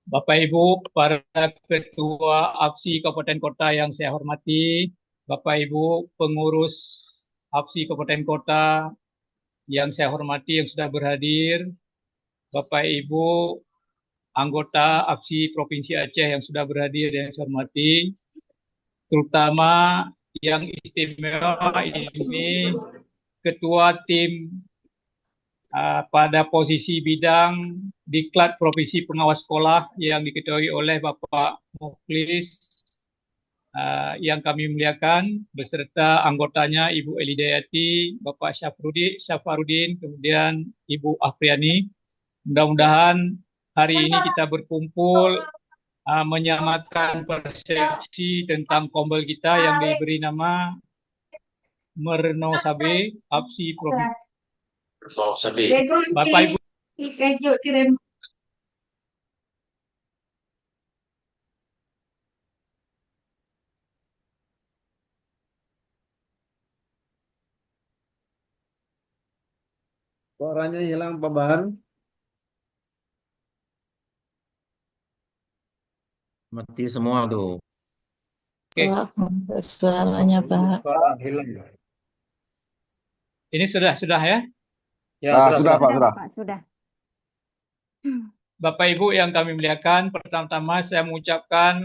Bapak Ibu, para Ketua APSI Kabupaten Kota yang saya hormati, Bapak Ibu pengurus APSI Kabupaten Kota yang saya hormati yang sudah berhadir, Bapak Ibu anggota APSI Provinsi Aceh yang sudah berhadir yang saya hormati, terutama yang istimewa ini Ketua Tim pada posisi bidang Diklat Provinsi Pengawas Sekolah yang diketuai oleh Bapak Mukhlis yang kami muliakan beserta anggotanya Ibu Elidayati, Bapak Syafarudin, kemudian Ibu Afriani. Mudah-mudahan hari ini kita berkumpul menyamakan persepsi tentang kombel kita yang diberi nama Merno Sabe, APSI Provinsi. Bapak Ibu Suaranya hilang Pak Bahar. Mati semua tuh. Oke. Suaranya Pak. Suara hilang. Ini sudah ya? Ya, sudah Pak, sudah. Pak, sudah. Bapak Ibu yang kami muliakan, pertama-tama saya mengucapkan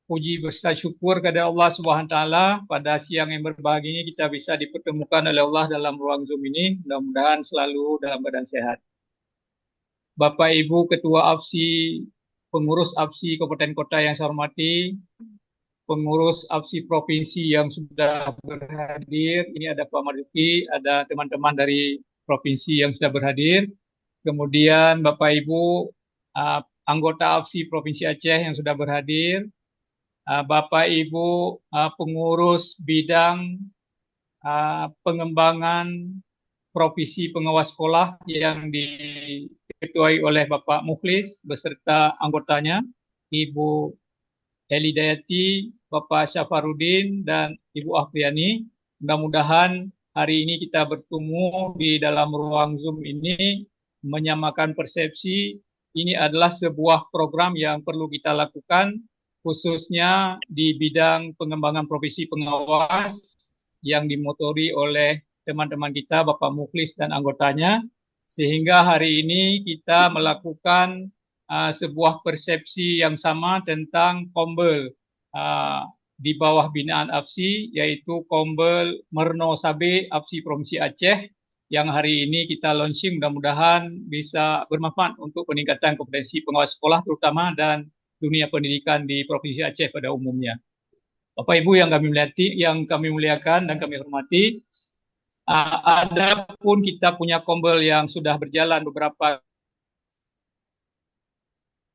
puji besar syukur kepada Allah Subhanahu wa taala pada siang yang berbahagia ini kita bisa dipertemukan oleh Allah dalam ruang Zoom ini. Mudah-mudahan selalu dalam keadaan sehat. Bapak Ibu Ketua APSI, pengurus APSI Kabupaten Kota yang saya hormati, pengurus APSI Provinsi yang sudah berhadir, ini ada Pak Marzuki, ada teman-teman dari Provinsi yang sudah berhadir, kemudian Bapak Ibu anggota APSI Provinsi Aceh yang sudah berhadir, Bapak Ibu pengurus bidang pengembangan Provinsi Pengawas Sekolah yang diketuai oleh Bapak Mukhlis beserta anggotanya, Ibu Elidayati, Bapak Syafarudin, dan Ibu Afriani. Mudah-mudahan hari ini kita bertemu di dalam ruang Zoom ini menyamakan persepsi. Ini adalah sebuah program yang perlu kita lakukan khususnya di bidang pengembangan profesi pengawas yang dimotori oleh teman-teman kita, Bapak Mukhlis dan anggotanya, sehingga hari ini kita melakukan sebuah persepsi yang sama tentang kombel di bawah binaan APSI, yaitu kombel Merno Sabe APSI Provinsi Aceh, yang hari ini kita launching, mudah-mudahan bisa bermanfaat untuk peningkatan kompetensi pengawas sekolah terutama dan dunia pendidikan di Provinsi Aceh pada umumnya. Bapak Ibu yang kami muliakan dan kami hormati, adapun kita punya kombel yang sudah berjalan beberapa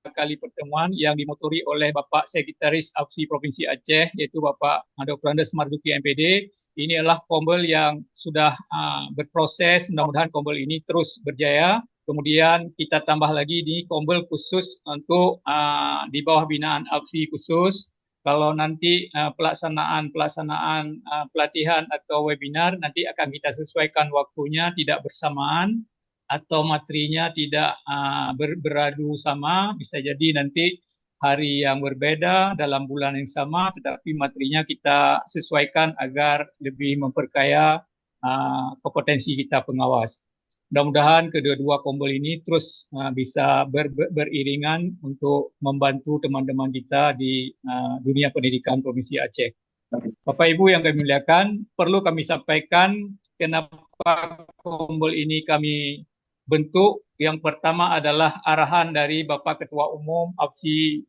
kali pertemuan yang dimotori oleh Bapak Sekretaris APSI Provinsi Aceh, yaitu Bapak Dr. Andes Marzuki MPD. Ini adalah kombel yang sudah berproses, mudah-mudahan kombel ini terus berjaya. Kemudian kita tambah lagi di kombel khusus untuk di bawah binaan APSI khusus. Kalau nanti pelaksanaan pelatihan atau webinar nanti akan kita sesuaikan waktunya tidak bersamaan atau materinya tidak beradu sama, bisa jadi nanti hari yang berbeda dalam bulan yang sama, tetapi materinya kita sesuaikan agar lebih memperkaya kompetensi kita pengawas. Mudah-mudahan kedua-dua kombel ini terus bisa beriringan untuk membantu teman-teman kita di dunia pendidikan Provinsi Aceh. Bapak Ibu yang kami muliakan, perlu kami sampaikan kenapa kombel ini kami bentuk. Yang pertama adalah arahan dari Bapak Ketua Umum APSI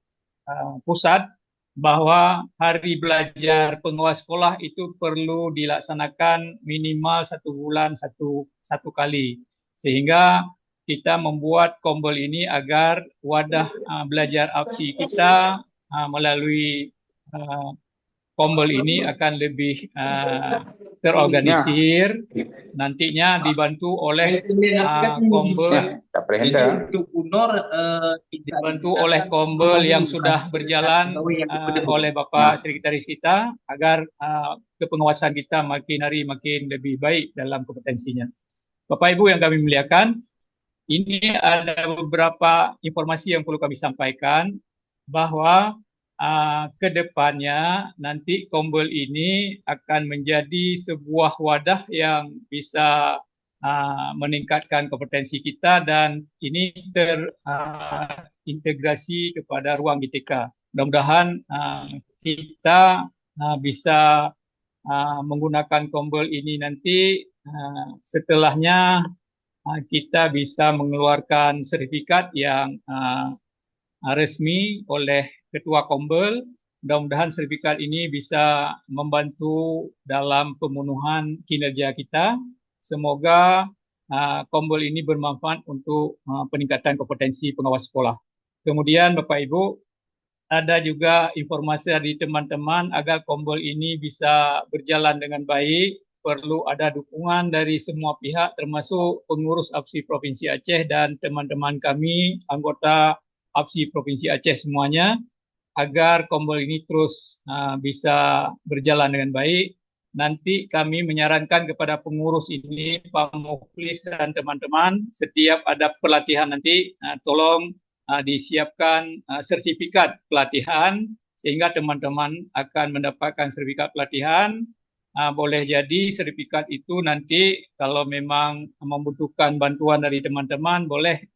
Pusat bahwa hari belajar pengawas sekolah itu perlu dilaksanakan minimal 1 bulan satu kali. Sehingga kita membuat kombel ini agar wadah belajar APSI kita melalui kombel ini akan lebih terorganisir, nantinya dibantu oleh kombel yang sudah berjalan oleh Bapak Sekretaris kita agar kepengawasan kita makin hari makin lebih baik dalam kompetensinya. Bapak Ibu yang kami muliakan, ini ada beberapa informasi yang perlu kami sampaikan bahwa ke depannya nanti Kombel ini akan menjadi sebuah wadah yang bisa meningkatkan kompetensi kita dan ini terintegrasi kepada ruang GTK. Mudah-mudahan kita bisa menggunakan Kombel ini nanti setelahnya kita bisa mengeluarkan sertifikat yang resmi oleh Ketua Kombel. Mudah-mudahan sertifikat ini bisa membantu dalam pemenuhan kinerja kita. Semoga Kombel ini bermanfaat untuk peningkatan kompetensi pengawas sekolah. Kemudian Bapak Ibu, ada juga informasi dari teman-teman agar Kombel ini bisa berjalan dengan baik. Perlu ada dukungan dari semua pihak termasuk pengurus APSI Provinsi Aceh dan teman-teman kami anggota APSI Provinsi Aceh semuanya agar Kombel ini terus bisa berjalan dengan baik. Nanti kami menyarankan kepada pengurus ini, Pak Muflis dan teman-teman, setiap ada pelatihan nanti tolong disiapkan sertifikat pelatihan sehingga teman-teman akan mendapatkan sertifikat pelatihan. Boleh jadi sertifikat itu nanti kalau memang membutuhkan bantuan dari teman-teman boleh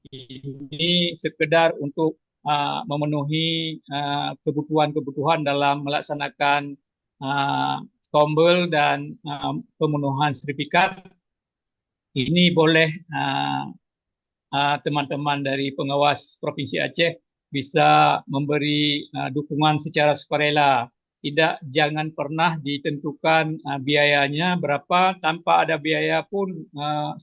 ini sekedar untuk memenuhi kebutuhan-kebutuhan dalam melaksanakan Kombel dan pemenuhan sertifikat. Ini boleh teman-teman dari pengawas Provinsi Aceh bisa memberi dukungan secara sukarela. Jangan pernah ditentukan biayanya berapa, tanpa ada biaya pun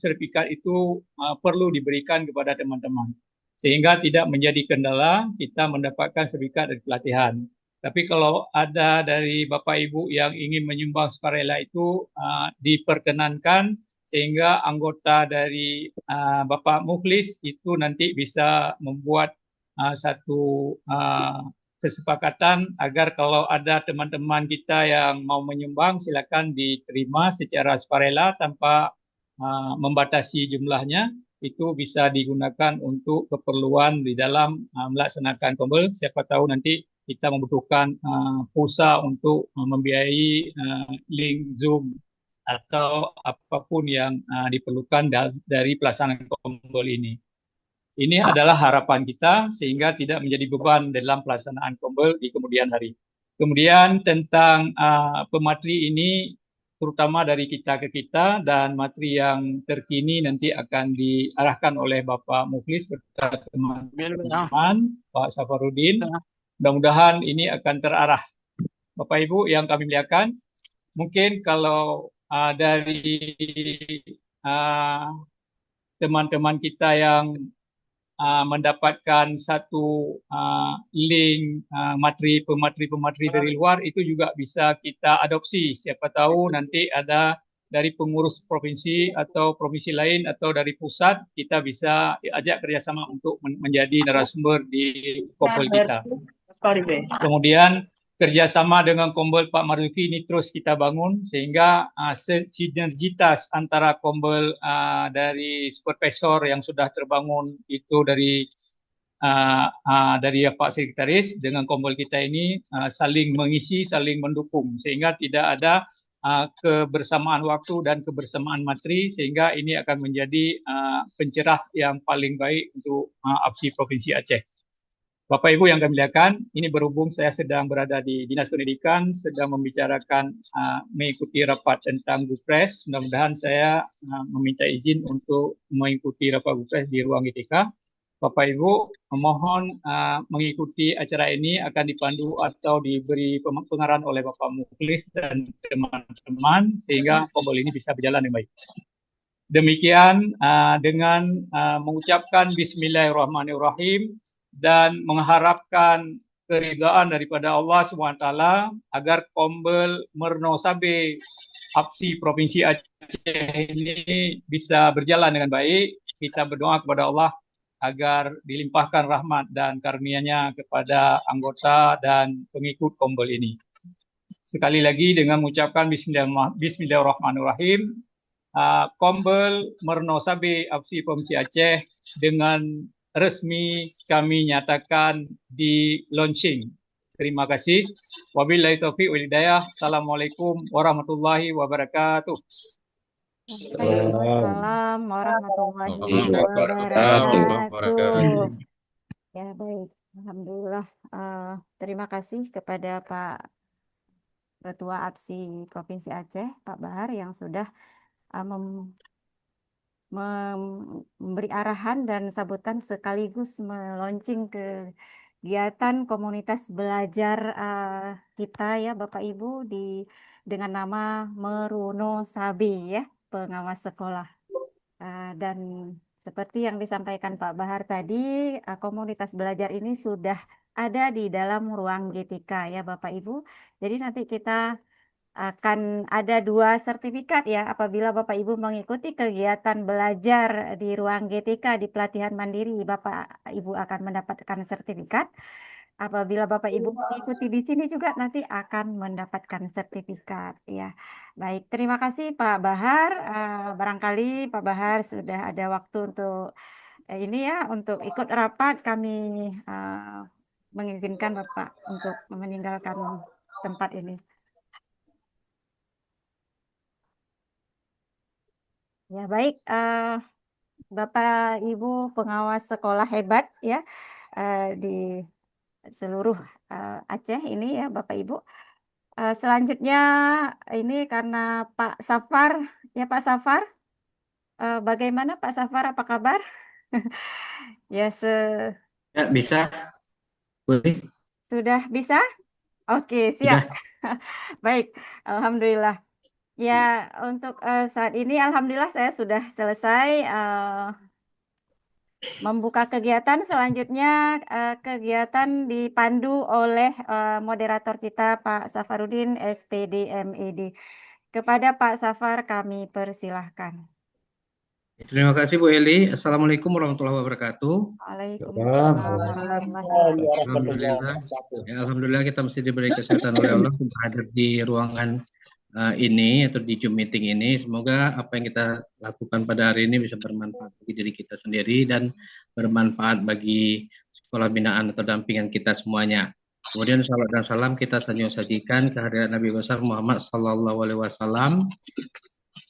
sertifikat itu perlu diberikan kepada teman-teman. Sehingga tidak menjadi kendala kita mendapatkan sertifikat dari pelatihan. Tapi kalau ada dari Bapak Ibu yang ingin menyumbang sukarela itu diperkenankan sehingga anggota dari Bapak Muflis itu nanti bisa membuat satu kesepakatan agar kalau ada teman-teman kita yang mau menyumbang silakan diterima secara sukarela tanpa membatasi jumlahnya. Itu bisa digunakan untuk keperluan di dalam melaksanakan Kombel. Siapa tahu nanti kita membutuhkan pulsa untuk membiayai link Zoom atau apapun yang diperlukan dari pelaksanaan Kombel ini. Ini adalah harapan kita sehingga tidak menjadi beban dalam pelaksanaan Kombel di kemudian hari. Kemudian tentang pemateri ini terutama dari kita ke kita dan materi yang terkini nanti akan diarahkan oleh Bapak Muflis beserta teman-teman Pak Safarudin. Mudah-mudahan ini akan terarah. Bapak Ibu yang kami muliakan, mungkin kalau dari teman-teman kita yang mendapatkan satu link pemateri dari luar itu juga bisa kita adopsi. Siapa tahu nanti ada dari pengurus provinsi atau provinsi lain atau dari pusat kita bisa ajak kerjasama untuk menjadi narasumber di Kombel kita. Kemudian kerjasama dengan Kombel Pak Marzuki ini terus kita bangun sehingga sinergitas antara Kombel dari supervisor yang sudah terbangun itu dari Pak Sekretaris dengan Kombel kita ini saling mengisi, saling mendukung sehingga tidak ada kebersamaan waktu dan kebersamaan materi sehingga ini akan menjadi pencerah yang paling baik untuk APSI Provinsi Aceh. Bapak Ibu yang kami muliakan, ini berhubung saya sedang berada di Dinas Pendidikan, sedang membicarakan mengikuti rapat tentang Gupres. Mudah-mudahan saya meminta izin untuk mengikuti rapat Gupres di ruang GTK. Bapak Ibu, mohon mengikuti acara ini akan dipandu atau diberi pengarahan oleh Bapak Muflis dan teman-teman sehingga Kombel ini bisa berjalan dengan baik. Demikian dengan mengucapkan Bismillahirrahmanirrahim dan mengharapkan keridhaan daripada Allah SWT agar Kombel Merno Sabe APSI Provinsi Aceh ini bisa berjalan dengan baik. Kita berdoa kepada Allah agar dilimpahkan rahmat dan karunia-Nya kepada anggota dan pengikut Kombel ini. Sekali lagi dengan mengucapkan Bismillahirrahmanirrahim. Kombel Merno Sabe APSI Provinsi Aceh dengan resmi kami nyatakan di launching. Terima kasih. Wabillahi taufiq wal hidayah. Assalamualaikum warahmatullahi wabarakatuh. Waalaikumsalam warahmatullahi Waalaikumsalam warahmatullahi wabarakatuh. wabarakatuh. Ya baik, Alhamdulillah. Terima kasih kepada Pak Ketua APSI Provinsi Aceh, Pak Bahar, yang sudah memberi arahan dan sambutan sekaligus meluncing kegiatan komunitas belajar kita ya Bapak Ibu dengan nama Meruno Sabi ya, pengawas sekolah. Dan seperti yang disampaikan Pak Bahar tadi, komunitas belajar ini sudah ada di dalam ruang GTK ya Bapak Ibu. Jadi nanti kita akan ada 2 sertifikat ya apabila Bapak Ibu mengikuti kegiatan belajar di ruang GTK di pelatihan mandiri, Bapak Ibu akan mendapatkan sertifikat. Apabila Bapak Ibu mengikuti di sini juga nanti akan mendapatkan sertifikat ya. Baik, terima kasih Pak Bahar. Barangkali Pak Bahar sudah ada waktu untuk ini ya untuk ikut rapat, kami mengizinkan Bapak untuk meninggalkan tempat ini. Ya baik, Bapak Ibu pengawas sekolah hebat ya di seluruh Aceh ini ya Bapak Ibu. Selanjutnya ini karena Pak Safar ya Pak Safar, bagaimana Pak Safar, apa kabar? Ya Ya, bisa. Boleh? sudah bisa? Oke siap. Sudah. Baik, Alhamdulillah. Ya untuk saat ini Alhamdulillah saya sudah selesai membuka kegiatan. Selanjutnya kegiatan dipandu oleh moderator kita Pak Safarudin SPD MED. Kepada Pak Safar kami persilahkan. Terima kasih Bu Eli. Assalamualaikum warahmatullahi wabarakatuh. Waalaikumsalam warahmatullahi wabarakatuh. Alhamdulillah. Ya, alhamdulillah kita mesti diberi kesehatan oleh Allah untuk hadir di ruangan ini atau di Zoom meeting ini. Semoga apa yang kita lakukan pada hari ini bisa bermanfaat bagi diri kita sendiri dan bermanfaat bagi sekolah binaan atau dampingan kita semuanya. Kemudian salam dan salam kita sajikan kehadiran Nabi besar Muhammad Sallallahu Alaihi Wasallam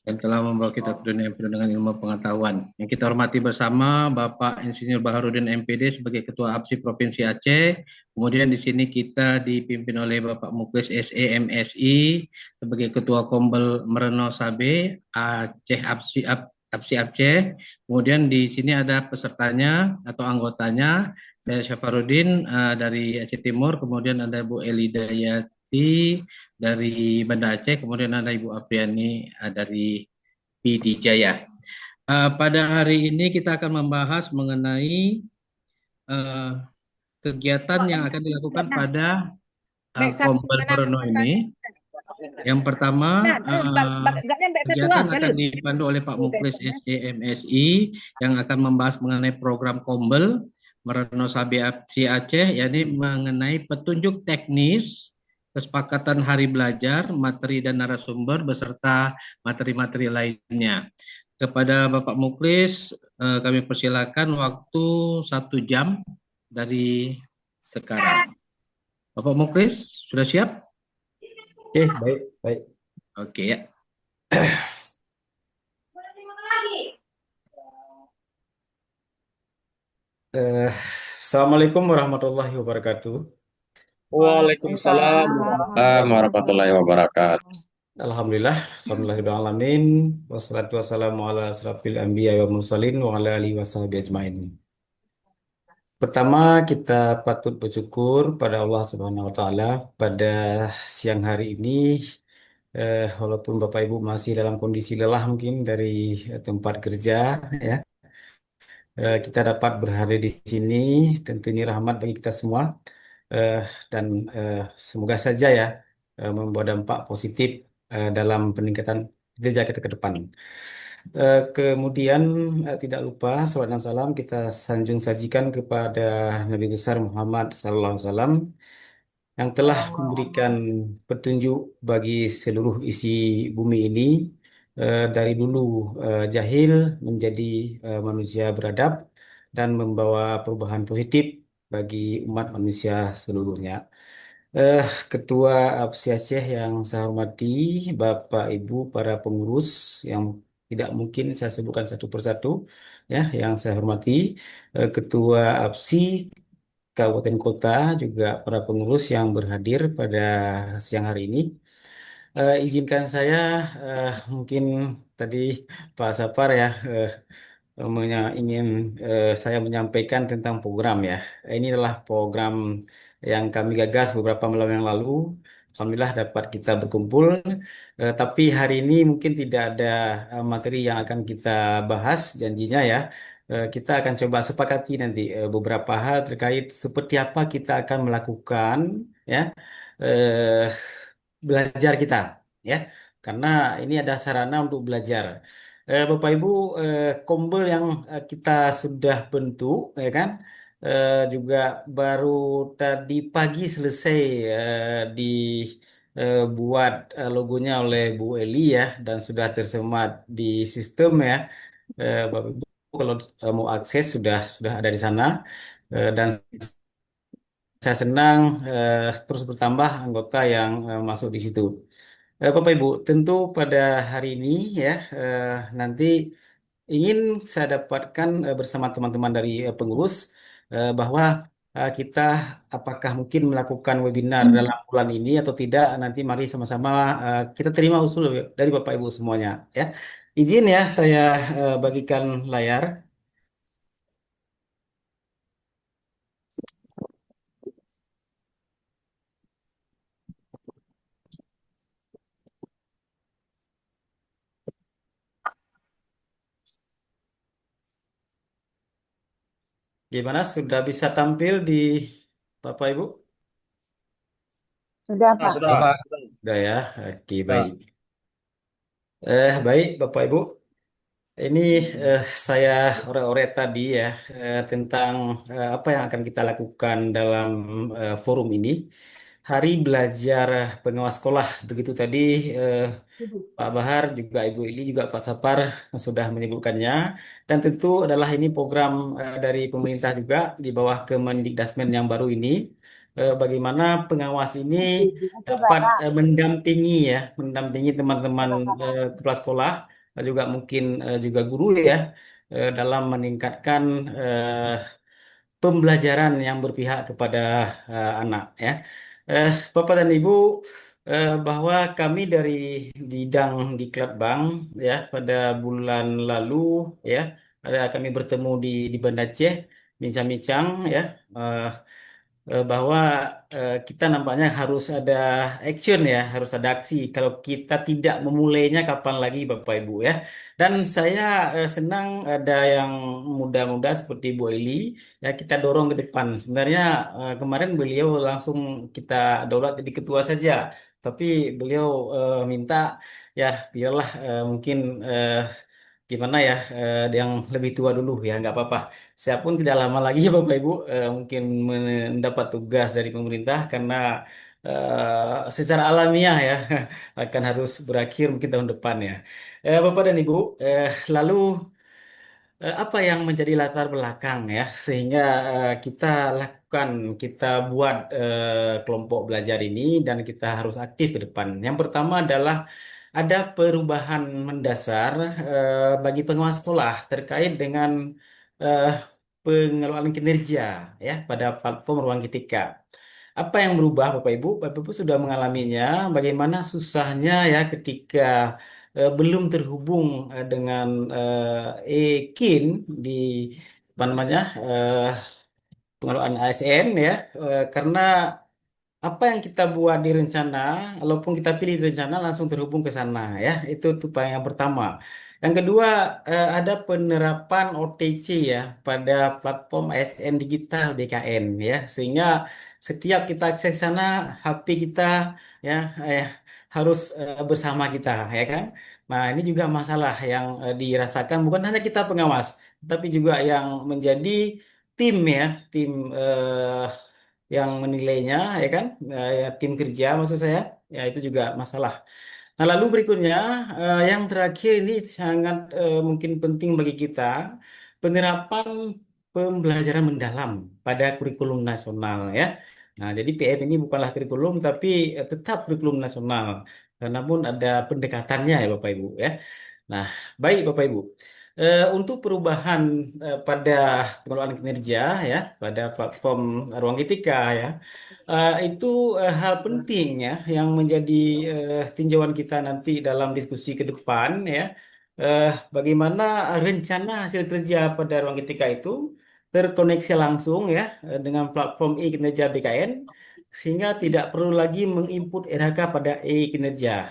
yang telah membawa kita ke dunia yang penuh dengan ilmu pengetahuan. Yang kita hormati bersama Bapak Insinyur Baharudin MPD sebagai Ketua APSI Provinsi Aceh. Kemudian di sini kita dipimpin oleh Bapak Muklis SE MSI sebagai Ketua Kombel Mereno Sabe Aceh APSI Aceh. Kemudian di sini ada pesertanya atau anggotanya. Saya Syafarudin dari Aceh Timur. Kemudian ada Bu Elida Yati dari Banda Aceh, kemudian ada Ibu Apriani dari PD Jaya. Pada hari ini kita akan membahas mengenai kegiatan yang akan dilakukan pada Kombel Mereno ini. Yang pertama, kegiatan akan dipandu oleh Pak Muklis SDMSI yang akan membahas mengenai program Kombel Mereno Sabe APSI Aceh, yakni mengenai petunjuk teknis, kesepakatan hari belajar, materi dan narasumber beserta materi-materi lainnya. Kepada Bapak Muklis, kami persilakan waktu 1 jam dari sekarang. Bapak Muklis, sudah siap? Oke, baik, baik. Oke ya. Assalamualaikum warahmatullahi wabarakatuh. Waalaikumsalam warahmatullahi wabarakatuh. Alhamdulillah, alhamdulillahirrahmanirrahim. Wassalatu wassalamu ala asrafil anbiya wa mursalin wa ala alihi washabihi ajmain. Pertama, kita patut bersyukur pada Allah Subhanahu wa taala pada siang hari ini, walaupun Bapak Ibu masih dalam kondisi lelah mungkin dari tempat kerja ya. Kita dapat berada di sini, tentu ini rahmat bagi kita semua. Dan semoga saja ya membawa dampak positif dalam peningkatan kerja kita ke depan. Kemudian tidak lupa salawat dan salam kita sanjung sajikan kepada Nabi besar Muhammad SAW yang telah memberikan petunjuk bagi seluruh isi bumi ini dari dulu jahil menjadi manusia beradab dan membawa perubahan positif bagi umat manusia seluruhnya. Eh, Ketua APSI Aceh yang saya hormati, Bapak Ibu para pengurus yang tidak mungkin saya sebutkan satu persatu, ya, yang saya hormati, Ketua APSI Kabupaten Kota, juga para pengurus yang berhadir pada siang hari ini. Izinkan saya mungkin tadi Pak Sapar ya ingin saya menyampaikan tentang program ya. Ini adalah program yang kami gagas beberapa malam yang lalu. Alhamdulillah dapat kita berkumpul. Tapi hari ini mungkin tidak ada materi yang akan kita bahas janjinya ya. Kita akan coba sepakati nanti beberapa hal terkait seperti apa kita akan melakukan ya eh, belajar kita ya. Karena ini ada sarana untuk belajar. Bapak Ibu, Kombel yang kita sudah bentuk, ya kan, juga baru tadi pagi selesai dibuat logonya oleh Bu Eli ya, dan sudah tersemat di sistem ya. Bapak Ibu kalau mau akses sudah ada di sana. Dan saya senang terus bertambah anggota yang masuk di situ. Bapak Ibu, tentu pada hari ini ya nanti ingin saya dapatkan bersama teman-teman dari pengurus bahwa kita apakah mungkin melakukan webinar dalam bulan ini atau tidak, nanti mari sama-sama kita terima usul dari Bapak Ibu semuanya ya. Izin ya saya bagikan layar. Gimana sudah bisa tampil di Bapak Ibu? Sudah, Pak. Sudah, Pak. Sudah ya. Oke, baik. Baik Bapak Ibu. Ini saya ore-ore tadi ya tentang apa yang akan kita lakukan dalam forum ini. Hari Belajar Pengawas Sekolah. Begitu tadi eh, Pak Bahar, juga Ibu Ili, juga Pak Sapar sudah menyebutkannya. Dan tentu adalah ini program dari pemerintah juga di bawah Kemendikdasmen yang baru ini. Bagaimana pengawas ini dapat mendampingi ya, mendampingi teman-teman kepala sekolah, juga mungkin juga guru ya, dalam meningkatkan pembelajaran yang berpihak kepada anak ya. Bapak dan Ibu, bahwa kami dari bidang Diklat Bank ya pada bulan lalu ya ada kami bertemu di Banda Aceh bincang-bincang ya eh, bahwa kita nampaknya harus ada action ya, harus ada aksi. Kalau kita tidak memulainya, kapan lagi Bapak Ibu ya. Dan saya senang ada yang muda-muda seperti Bu Eli, ya kita dorong ke depan. Sebenarnya kemarin beliau langsung kita daulat jadi ketua saja, tapi beliau minta ya biarlah mungkin gimana ya yang lebih tua dulu ya nggak apa-apa. Saya pun tidak lama lagi Bapak Ibu mungkin mendapat tugas dari pemerintah karena secara alamiah ya akan harus berakhir mungkin tahun depan ya. Bapak dan Ibu, lalu apa yang menjadi latar belakang ya sehingga kita lakukan kita buat kelompok belajar ini dan kita harus aktif ke depan. Yang pertama adalah ada perubahan mendasar bagi pengawas sekolah terkait dengan eh, pengelolaan kinerja ya pada platform Ruang Ketika. Apa yang berubah Bapak Ibu? Bapak Ibu sudah mengalaminya bagaimana susahnya ya ketika belum terhubung dengan EKIN di apa namanya pengelolaan ASN ya karena apa yang kita buat di rencana, walaupun kita pilih di rencana langsung terhubung ke sana ya. Itu yang pertama. Yang kedua ada penerapan OTC ya pada platform ASN digital BKN ya, sehingga setiap kita akses sana HP kita ya harus bersama kita ya kan. Nah ini juga masalah yang dirasakan bukan hanya kita pengawas, tapi juga yang menjadi tim ya, tim yang menilainya ya kan ya, tim kerja maksud saya ya itu juga masalah. Nah, lalu berikutnya, yang terakhir ini sangat mungkin penting bagi kita, penerapan pembelajaran mendalam pada kurikulum nasional ya. Nah, jadi PM ini bukanlah kurikulum, tapi tetap kurikulum nasional. Namun ada pendekatannya ya Bapak Ibu ya. Nah, baik Bapak Ibu. Untuk perubahan pada pengelolaan kinerja ya, pada platform ruang etika ya, itu hal penting ya yang menjadi tinjauan kita nanti dalam diskusi ke depan ya. Bagaimana rencana hasil kerja pada ruang etika itu terkoneksi langsung ya dengan platform e-kinerja BKN sehingga tidak perlu lagi menginput RH pada e-kinerja.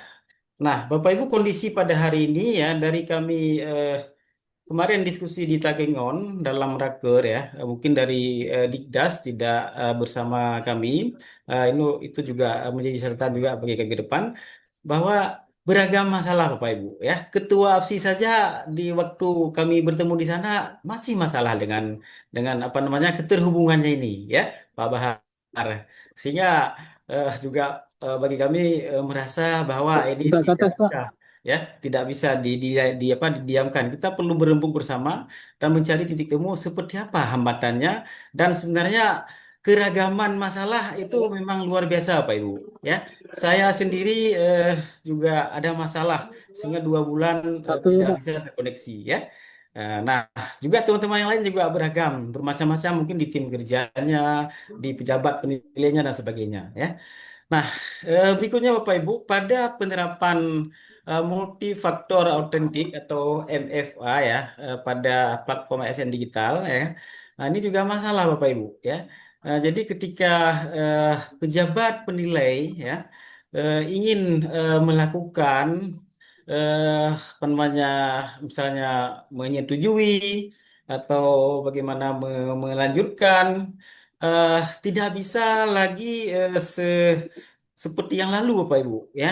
Nah, Bapak Ibu, kondisi pada hari ini ya dari kami kemarin diskusi di Takengon dalam raker ya, mungkin dari Dikdas tidak bersama kami. Itu juga menjadi catatan juga bagi kami ke depan bahwa beragam masalah Bapak Ibu ya. Ketua APSI saja di waktu kami bertemu di sana masih masalah dengan apa namanya keterhubungannya ini ya, Pak Bahar. Sehingga juga bagi kami merasa bahwa ini Agak ke tidak atas, Pak. bisa ya, tidak bisa di apa didiamkan. Kita perlu berembuk bersama dan mencari titik temu seperti apa hambatannya dan sebenarnya keragaman masalah itu memang luar biasa Pak Ibu ya. Saya sendiri juga ada masalah sehingga 2 bulan Satu ya, tidak Pak. bisa terkoneksi ya. Nah, juga teman-teman yang lain juga beragam, bermacam-macam mungkin di tim kerjanya, di pejabat penilainya dan sebagainya ya. Nah, berikutnya Bapak Ibu, pada penerapan multifaktor autentik atau MFA ya pada platform ASN digital ya. Nah, ini juga masalah Bapak Ibu ya. Jadi ketika eh, pejabat penilai ya ingin melakukan apa namanya misalnya menyetujui atau bagaimana melanjutkan eh, tidak bisa lagi seperti yang lalu Bapak Ibu ya.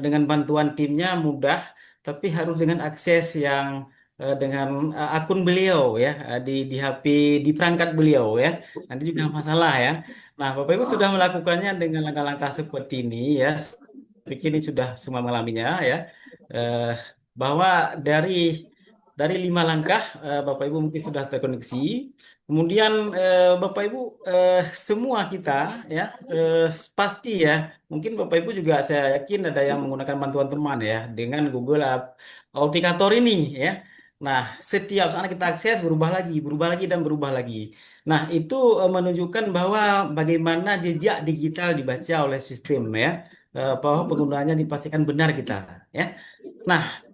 Dengan bantuan timnya mudah tapi harus dengan akses yang dengan akun beliau ya di HP di perangkat beliau ya. Nanti juga masalah ya. Nah, Bapak Ibu sudah melakukannya dengan langkah-langkah seperti ini ya. Saya pikir ini sudah semua mengalaminya ya. Eh, bahwa dari 5 langkah Bapak Ibu mungkin sudah terkoneksi. Kemudian Bapak Ibu semua kita ya pasti ya mungkin Bapak Ibu juga saya yakin ada yang menggunakan bantuan teman ya dengan Google Authenticator ini ya. Nah, setiap saat kita akses berubah lagi dan berubah lagi. Nah, itu menunjukkan bahwa bagaimana jejak digital dibaca oleh sistem ya, bahwa penggunaannya dipastikan benar kita ya. Nah,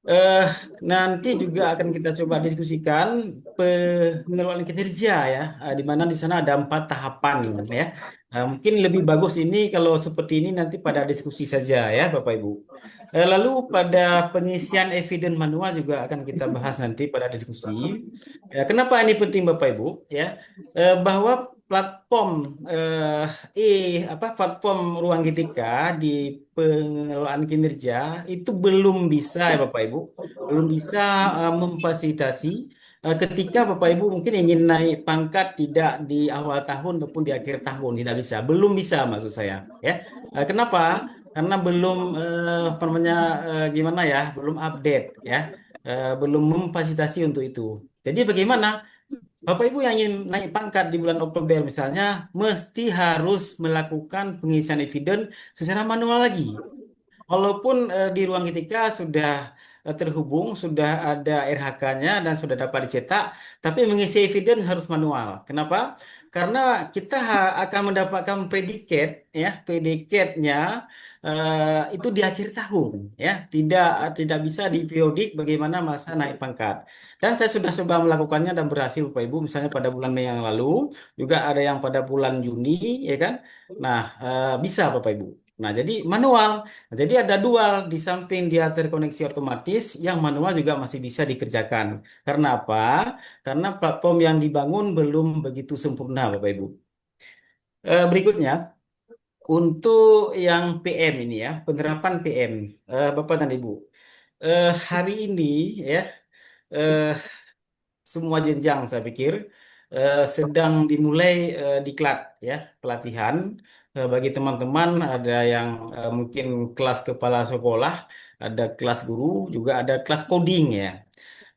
Eh, nanti juga akan kita coba diskusikan pengelolaan kinerja ya, di mana di sana ada 4 tahapan ya. Mungkin lebih bagus ini kalau seperti ini nanti pada diskusi saja ya, Bapak Ibu. Lalu pada pengisian eviden manual juga akan kita bahas nanti pada diskusi. Kenapa ini penting Bapak Ibu? Ya, bahwa platform eh, platform ruang GTK di pengelolaan kinerja itu belum bisa ya Bapak Ibu, belum bisa memfasilitasi ketika Bapak Ibu mungkin ingin naik pangkat tidak di awal tahun maupun di akhir tahun tidak bisa, belum bisa maksud saya ya. Kenapa? Karena belum apa namanya gimana ya, belum update ya, belum memfasilitasi untuk itu. Jadi bagaimana? Bapak Ibu yang ingin naik pangkat di bulan Oktober misalnya, mesti harus melakukan pengisian eviden secara manual lagi. Walaupun di ruang etika sudah terhubung, sudah ada RHK-nya dan sudah dapat dicetak, tapi mengisi evidence harus manual. Kenapa? Karena kita akan mendapatkan predikat, ya, predikatnya itu di akhir tahun, ya, tidak bisa di periodik bagaimana masa naik pangkat. Dan saya sudah coba melakukannya dan berhasil, Bapak Ibu. Misalnya pada bulan Mei yang lalu, juga ada yang pada bulan Juni, ya kan? Nah, bisa Bapak Ibu. Nah, jadi manual. Nah, jadi ada dual di samping dia terkoneksi otomatis, yang manual juga masih bisa dikerjakan. Karena apa? Karena platform yang dibangun belum begitu sempurna, Bapak Ibu. Berikutnya, untuk yang PM ini ya, penerapan PM, Bapak dan Ibu. Hari ini ya, eh, semua jenjang saya pikir sedang dimulai diklat ya pelatihan bagi teman-teman ada yang mungkin kelas kepala sekolah, ada kelas guru, juga ada kelas coding ya.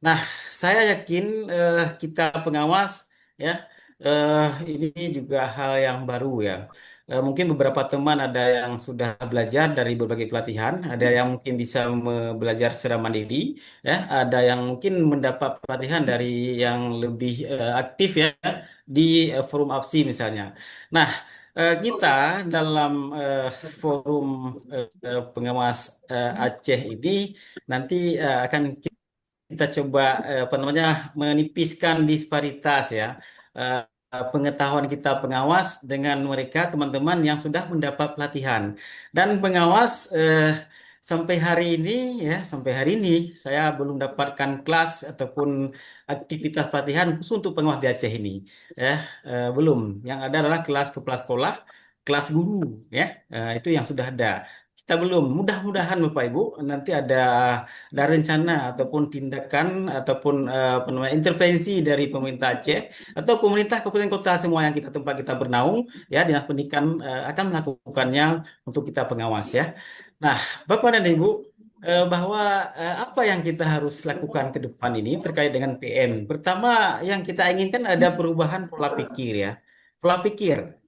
Nah, saya yakin kita pengawas ya eh, ini juga hal yang baru ya. Mungkin beberapa teman ada yang sudah belajar dari berbagai pelatihan, ada yang mungkin bisa belajar secara mandiri, ya, ada yang mungkin mendapat pelatihan dari yang lebih aktif ya di forum APSI misalnya. Nah, kita dalam forum pengawas Aceh ini nanti akan kita coba apa namanya menipiskan disparitas ya eh, pengetahuan kita pengawas dengan mereka teman-teman yang sudah mendapat pelatihan dan pengawas sampai hari ini ya sampai hari ini saya belum dapatkan kelas ataupun aktivitas pelatihan khusus untuk pengawas di Aceh ini ya belum yang ada adalah kelas kepala sekolah kelas guru ya itu yang sudah ada kita belum mudah-mudahan Bapak Ibu nanti ada rencana ataupun tindakan ataupun apa namanya intervensi dari pemerintah Aceh atau pemerintah kabupaten kota semua yang kita tempat kita bernaung ya dinas pendidikan akan melakukannya untuk kita pengawas ya. Nah, Bapak dan Ibu bahwa apa yang kita harus lakukan ke depan ini terkait dengan PM. Pertama, yang kita inginkan ada perubahan pola pikir ya. Pola pikir.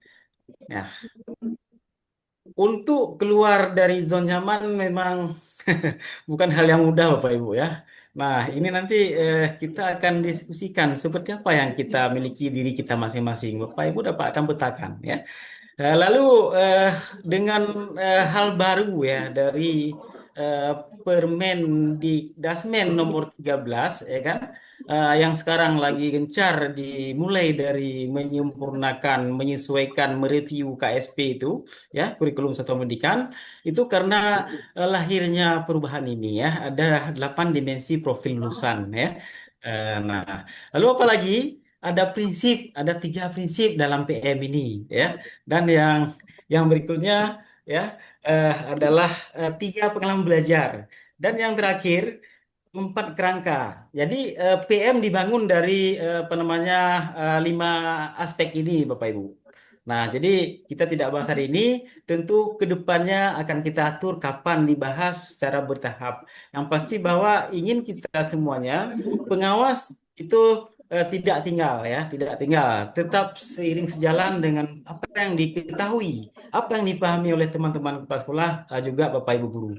Ya, untuk keluar dari zona nyaman memang bukan hal yang mudah Bapak Ibu ya. Nah, ini nanti kita akan diskusikan seperti apa yang kita miliki diri kita masing-masing. Bapak Ibu dapat akan petakan ya. Lalu eh, dengan hal baru ya dari eh, Permen di Dasmen nomor 13 ya kan yang sekarang lagi gencar dimulai dari menyempurnakan, menyesuaikan, mereview KSP itu ya kurikulum satuan pendidikan itu karena lahirnya perubahan ini ya ada 8 dimensi profil lulusan ya. Nah, lalu apa lagi? Ada prinsip, ada 3 prinsip dalam PM ini ya. Dan yang berikutnya ya adalah 3 pengalaman belajar. Dan yang terakhir 4 kerangka. Jadi PM dibangun dari apa namanya 5 aspek ini, Bapak Ibu. Nah, jadi kita tidak bahas hari ini, tentu ke depannya akan kita atur kapan dibahas secara bertahap. Yang pasti bahwa ingin kita semuanya pengawas itu tidak tinggal ya, tidak tinggal, tetap seiring sejalan dengan apa yang diketahui, apa yang dipahami oleh teman-teman kepala sekolah, juga Bapak Ibu guru.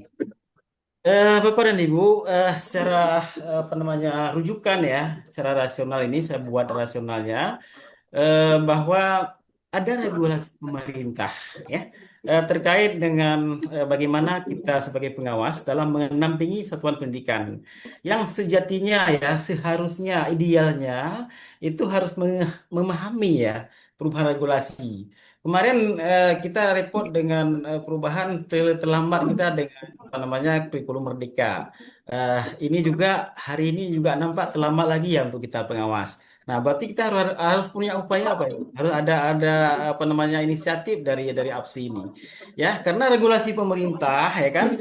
Bapak dan Ibu, secara apa namanya rujukan ya, secara rasional ini saya buat rasionalnya bahwa ada regulasi pemerintah ya terkait dengan bagaimana kita sebagai pengawas dalam mendampingi satuan pendidikan yang sejatinya ya seharusnya idealnya itu harus memahami ya perubahan regulasi. Kemarin kita repot dengan perubahan terlambat kita dengan apa namanya kurikulum Merdeka. Ini juga hari ini juga nampak terlambat lagi ya untuk kita pengawas. Nah, berarti kita harus punya upaya apa ya? Harus ada apa namanya inisiatif dari APSI ini. Ya, karena regulasi pemerintah ya kan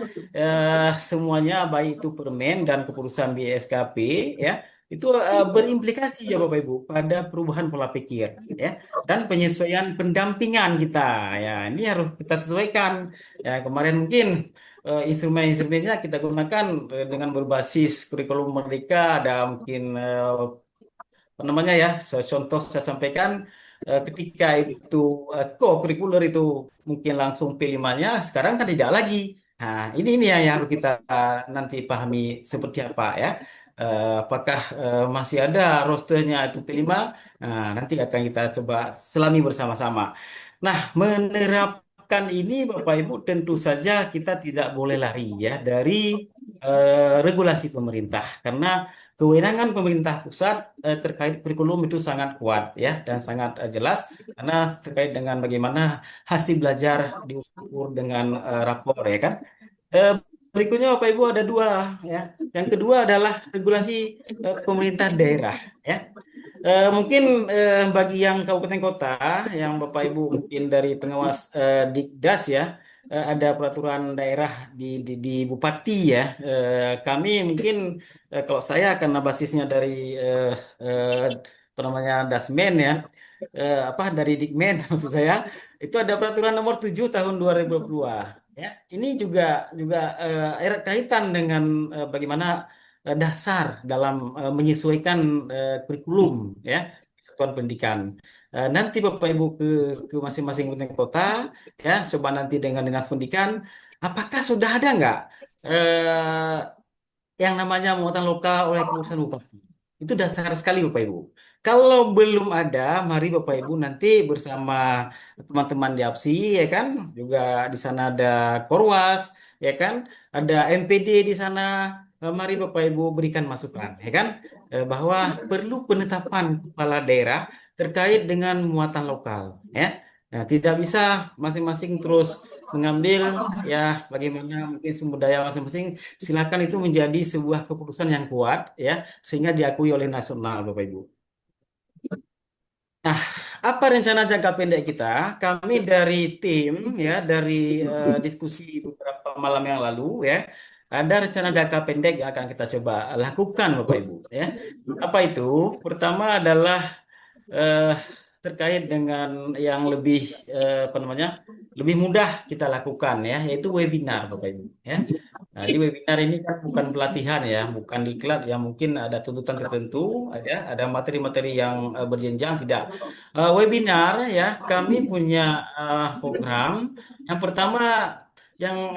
semuanya baik itu permen dan keputusan BSKP ya itu berimplikasi ya Bapak Ibu pada perubahan pola pikir ya dan penyesuaian pendampingan kita. Ya, ini harus kita sesuaikan. Ya, kemarin mungkin instrumen-instrumennya kita gunakan dengan berbasis kurikulum Merdeka ada mungkin apa namanya ya contoh saya sampaikan ketika itu co-curricular itu mungkin langsung P5-nya sekarang kan tidak lagi. Nah, ini yang harus kita nanti pahami seperti apa ya. Apakah masih ada rosternya itu P5? Nah, nanti akan kita coba selami bersama-sama. Nah, menerapkan ini Bapak Ibu tentu saja kita tidak boleh lari ya dari regulasi pemerintah karena kewenangan pemerintah pusat terkait kurikulum itu sangat kuat ya dan sangat jelas karena terkait dengan bagaimana hasil belajar diukur dengan rapor ya kan. Eh, Berikutnya Bapak Ibu ada 2 ya. Yang kedua adalah regulasi pemerintah daerah ya. Mungkin bagi yang kabupaten kota, yang Bapak Ibu mungkin dari pengawas Dikdas ya, ada peraturan daerah di Bupati ya. Kami mungkin kalau saya karena basisnya dari eh, apa namanya Dasmen ya, apa dari Dikmen maksud saya itu ada peraturan nomor 7 tahun 2022 ya. Ini juga erat kaitan dengan bagaimana dasar dalam menyesuaikan kurikulum ya satuan pendidikan. Nanti Bapak Ibu ke masing-masing kabupaten kota ya coba nanti dengan dinas pendidikan apakah sudah ada nggak eh, yang namanya muatan lokal oleh keputusan bupati. Itu dasar sekali Bapak Ibu. Kalau belum ada, mari Bapak Ibu nanti bersama teman-teman di APSI ya kan, juga di sana ada Korwas ya kan, ada MPD di sana. Mari Bapak Ibu berikan masukan ya kan, bahwa perlu penetapan kepala daerah terkait dengan muatan lokal ya. Nah, tidak bisa masing-masing terus mengambil ya bagaimana mungkin sumber daya masing-masing. Silakan itu menjadi sebuah keputusan yang kuat ya sehingga diakui oleh nasional Bapak Ibu. Nah, apa rencana jangka pendek kita? Kami dari tim ya dari diskusi beberapa malam yang lalu ya ada rencana jangka pendek yang akan kita coba lakukan Bapak Ibu ya. Apa itu? Pertama adalah eh, terkait dengan yang lebih apa namanya lebih mudah kita lakukan ya yaitu webinar Bapak Ibu ya. Nah, di webinar ini kan bukan pelatihan ya, bukan diklat ya, mungkin ada tuntutan tertentu, ada materi-materi yang berjenjang tidak. Webinar ya, kami punya program. Yang pertama yang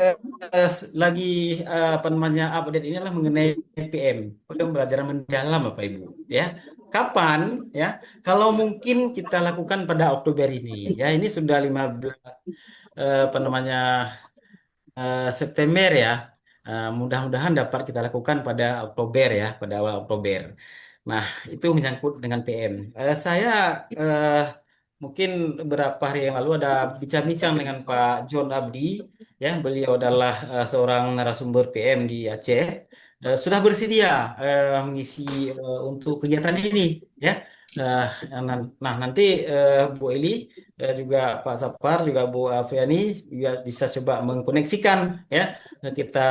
lagi apa namanya update ini adalah mengenai PM, pembelajaran mendalam Bapak Ibu ya. Kapan ya? Kalau mungkin kita lakukan pada Oktober ini ya, ini sudah 15 apa namanya September ya. Mudah-mudahan dapat kita lakukan pada Oktober ya, pada awal Oktober. Nah, itu menyangkut dengan PM. Saya eh, mungkin beberapa hari yang lalu ada bincang-bincang dengan Pak John Abdi, ya, beliau adalah seorang narasumber PM di Aceh. Sudah bersedia mengisi untuk kegiatan ini, ya. Nah, nah, nanti Bu Eli juga Pak Sapar juga Bu Afiani juga bisa coba mengkoneksikan ya. Kita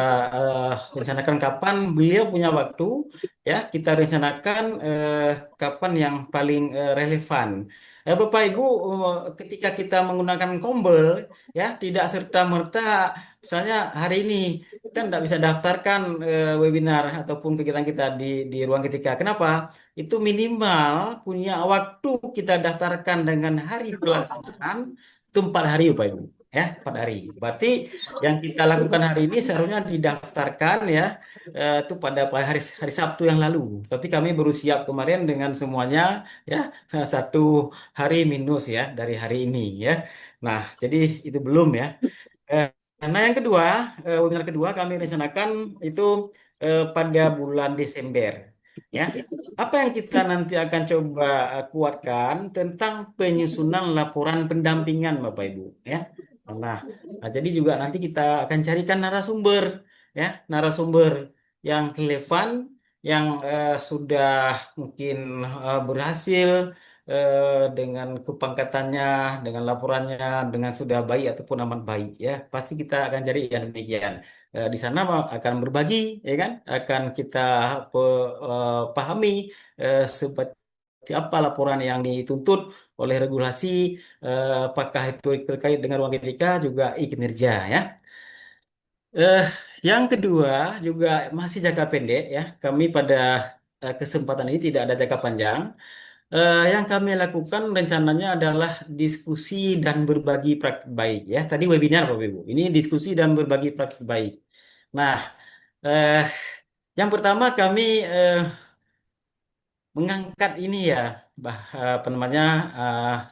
rencanakan kapan beliau punya waktu ya kita rencanakan kapan yang paling relevan. Bapak Ibu, ketika kita menggunakan Kombel ya tidak serta merta misalnya hari ini kita tidak bisa daftarkan webinar ataupun kegiatan kita di ruang ketika. Kenapa? Itu minimal punya waktu kita daftarkan dengan hari pelaksanaan itu 4 hari Bapak Ibu ya 4 hari. Berarti yang kita lakukan hari ini seharusnya didaftarkan ya itu pada hari hari Sabtu yang lalu. Tapi kami baru siap kemarin dengan semuanya ya 1 hari minus ya dari hari ini ya. Nah jadi itu belum ya. Eh, nah yang kedua webinar kedua kami rencanakan itu pada bulan Desember ya. Apa yang kita nanti akan coba kuatkan tentang penyusunan laporan pendampingan Bapak Ibu ya. Nah, jadi juga nanti kita akan carikan narasumber ya, narasumber yang relevan yang sudah mungkin berhasil dengan kepangkatannya, dengan laporannya, dengan sudah baik ataupun amat baik ya. Pasti kita akan cari yang demikian. Di sana akan berbagi ya kan, akan kita pahami seperti apa laporan yang dituntut oleh regulasi, apakah itu terkait dengan ruang etika juga kinerja ya. Eh, yang kedua juga masih jangka pendek ya. Kami pada kesempatan ini tidak ada jangka panjang. Yang kami lakukan rencananya adalah diskusi dan berbagi praktik baik ya. Tadi webinar Bapak Ibu. Ini diskusi dan berbagi praktik baik. Nah, eh, yang pertama kami mengangkat ini ya, apa namanya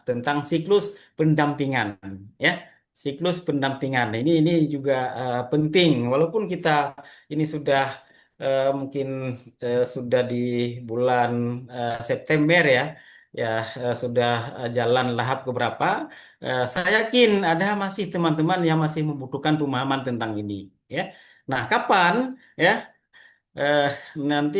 tentang siklus pendampingan, ya, siklus pendampingan. Ini juga penting, walaupun kita ini sudah mungkin sudah di bulan September ya, ya sudah jalan lahap keberapa. Saya yakin ada masih teman-teman yang masih membutuhkan pemahaman tentang ini, ya. Nah, kapan ya? eh, Nanti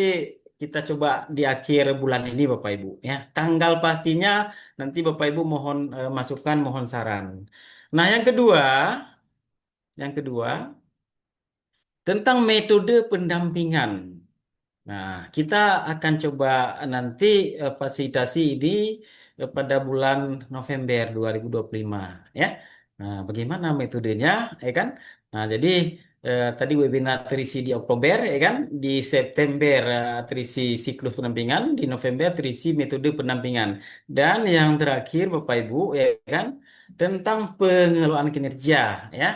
kita coba di akhir bulan ini Bapak Ibu ya. Tanggal pastinya nanti Bapak Ibu mohon masukan, mohon saran. Nah, yang kedua tentang metode pendampingan. Nah, kita akan coba nanti fasilitasi ini pada bulan November 2025 ya. Nah, bagaimana metodenya ya kan? Nah, jadi tadi webinar terisi di Oktober ya kan, di September terisi siklus pendampingan, di November terisi metode pendampingan. Dan yang terakhir Bapak Ibu ya kan, tentang pengelolaan kinerja ya.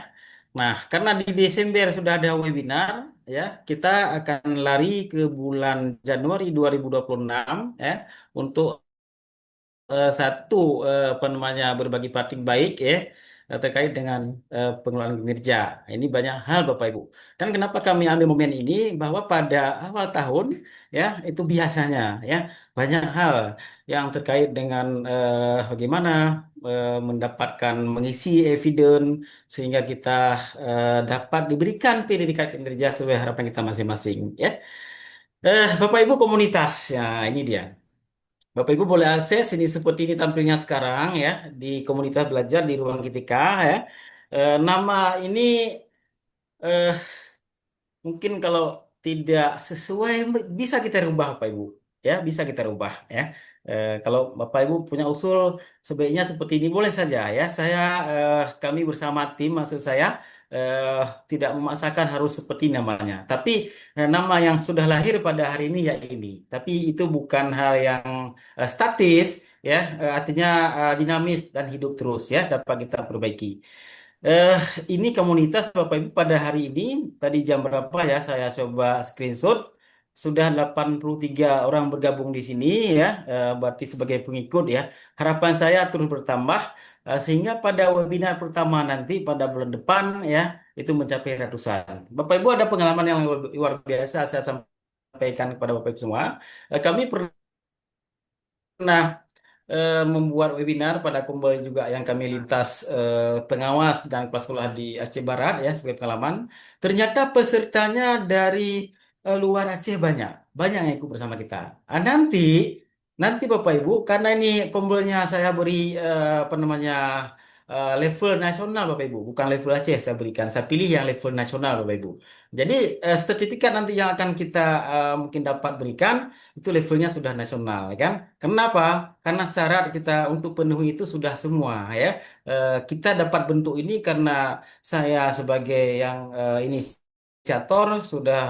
Nah, karena di Desember sudah ada webinar ya, kita akan lari ke bulan Januari 2026 ya untuk satu apa namanya berbagi praktik baik ya terkait dengan pengelolaan kinerja. Ini banyak hal Bapak Ibu. Dan kenapa kami ambil momen ini bahwa pada awal tahun ya itu biasanya ya banyak hal yang terkait dengan bagaimana mendapatkan mengisi eviden sehingga kita dapat diberikan pendidikan kinerja sesuai harapan kita masing-masing ya. Bapak Ibu komunitas, ya ini dia. Bapak Ibu boleh akses ini seperti ini tampilnya sekarang ya di komunitas belajar di ruang GTK ya. Nama ini eh, mungkin kalau tidak sesuai bisa kita rubah Bapak Ibu ya bisa kita rubah ya. Kalau Bapak Ibu punya usul sebaiknya seperti ini boleh saja ya. Kami bersama tim maksud saya eh, tidak memaksakan harus seperti namanya. Tapi nama yang sudah lahir pada hari ini ya ini. Tapi itu bukan hal yang statis ya. Artinya dinamis dan hidup terus ya dapat kita perbaiki. Eh, ini komunitas Bapak Ibu pada hari ini tadi jam berapa ya saya coba screenshot sudah 83 orang bergabung di sini ya berarti sebagai pengikut ya. Harapan saya terus bertambah sehingga pada webinar pertama nanti pada bulan depan ya itu mencapai ratusan. Bapak Ibu ada pengalaman yang luar biasa saya sampaikan kepada Bapak Ibu semua. Kami pernah membuat webinar pada kumpul juga yang kami lintas pengawas dan kepala sekolah di Aceh Barat ya sebagai pengalaman. Ternyata pesertanya dari luar Aceh banyak, banyak yang ikut bersama kita. Nanti Bapak Ibu, karena ini kumpulnya saya beri apa namanya level nasional Bapak Ibu, bukan level Aceh saya berikan. Saya pilih yang level nasional Bapak Ibu. Jadi sertifikat nanti yang akan kita mungkin dapat berikan itu levelnya sudah nasional, ya kan? Kenapa? Karena syarat kita untuk penuhi itu sudah semua, ya. Kita dapat bentuk ini karena saya sebagai yang inisiator sudah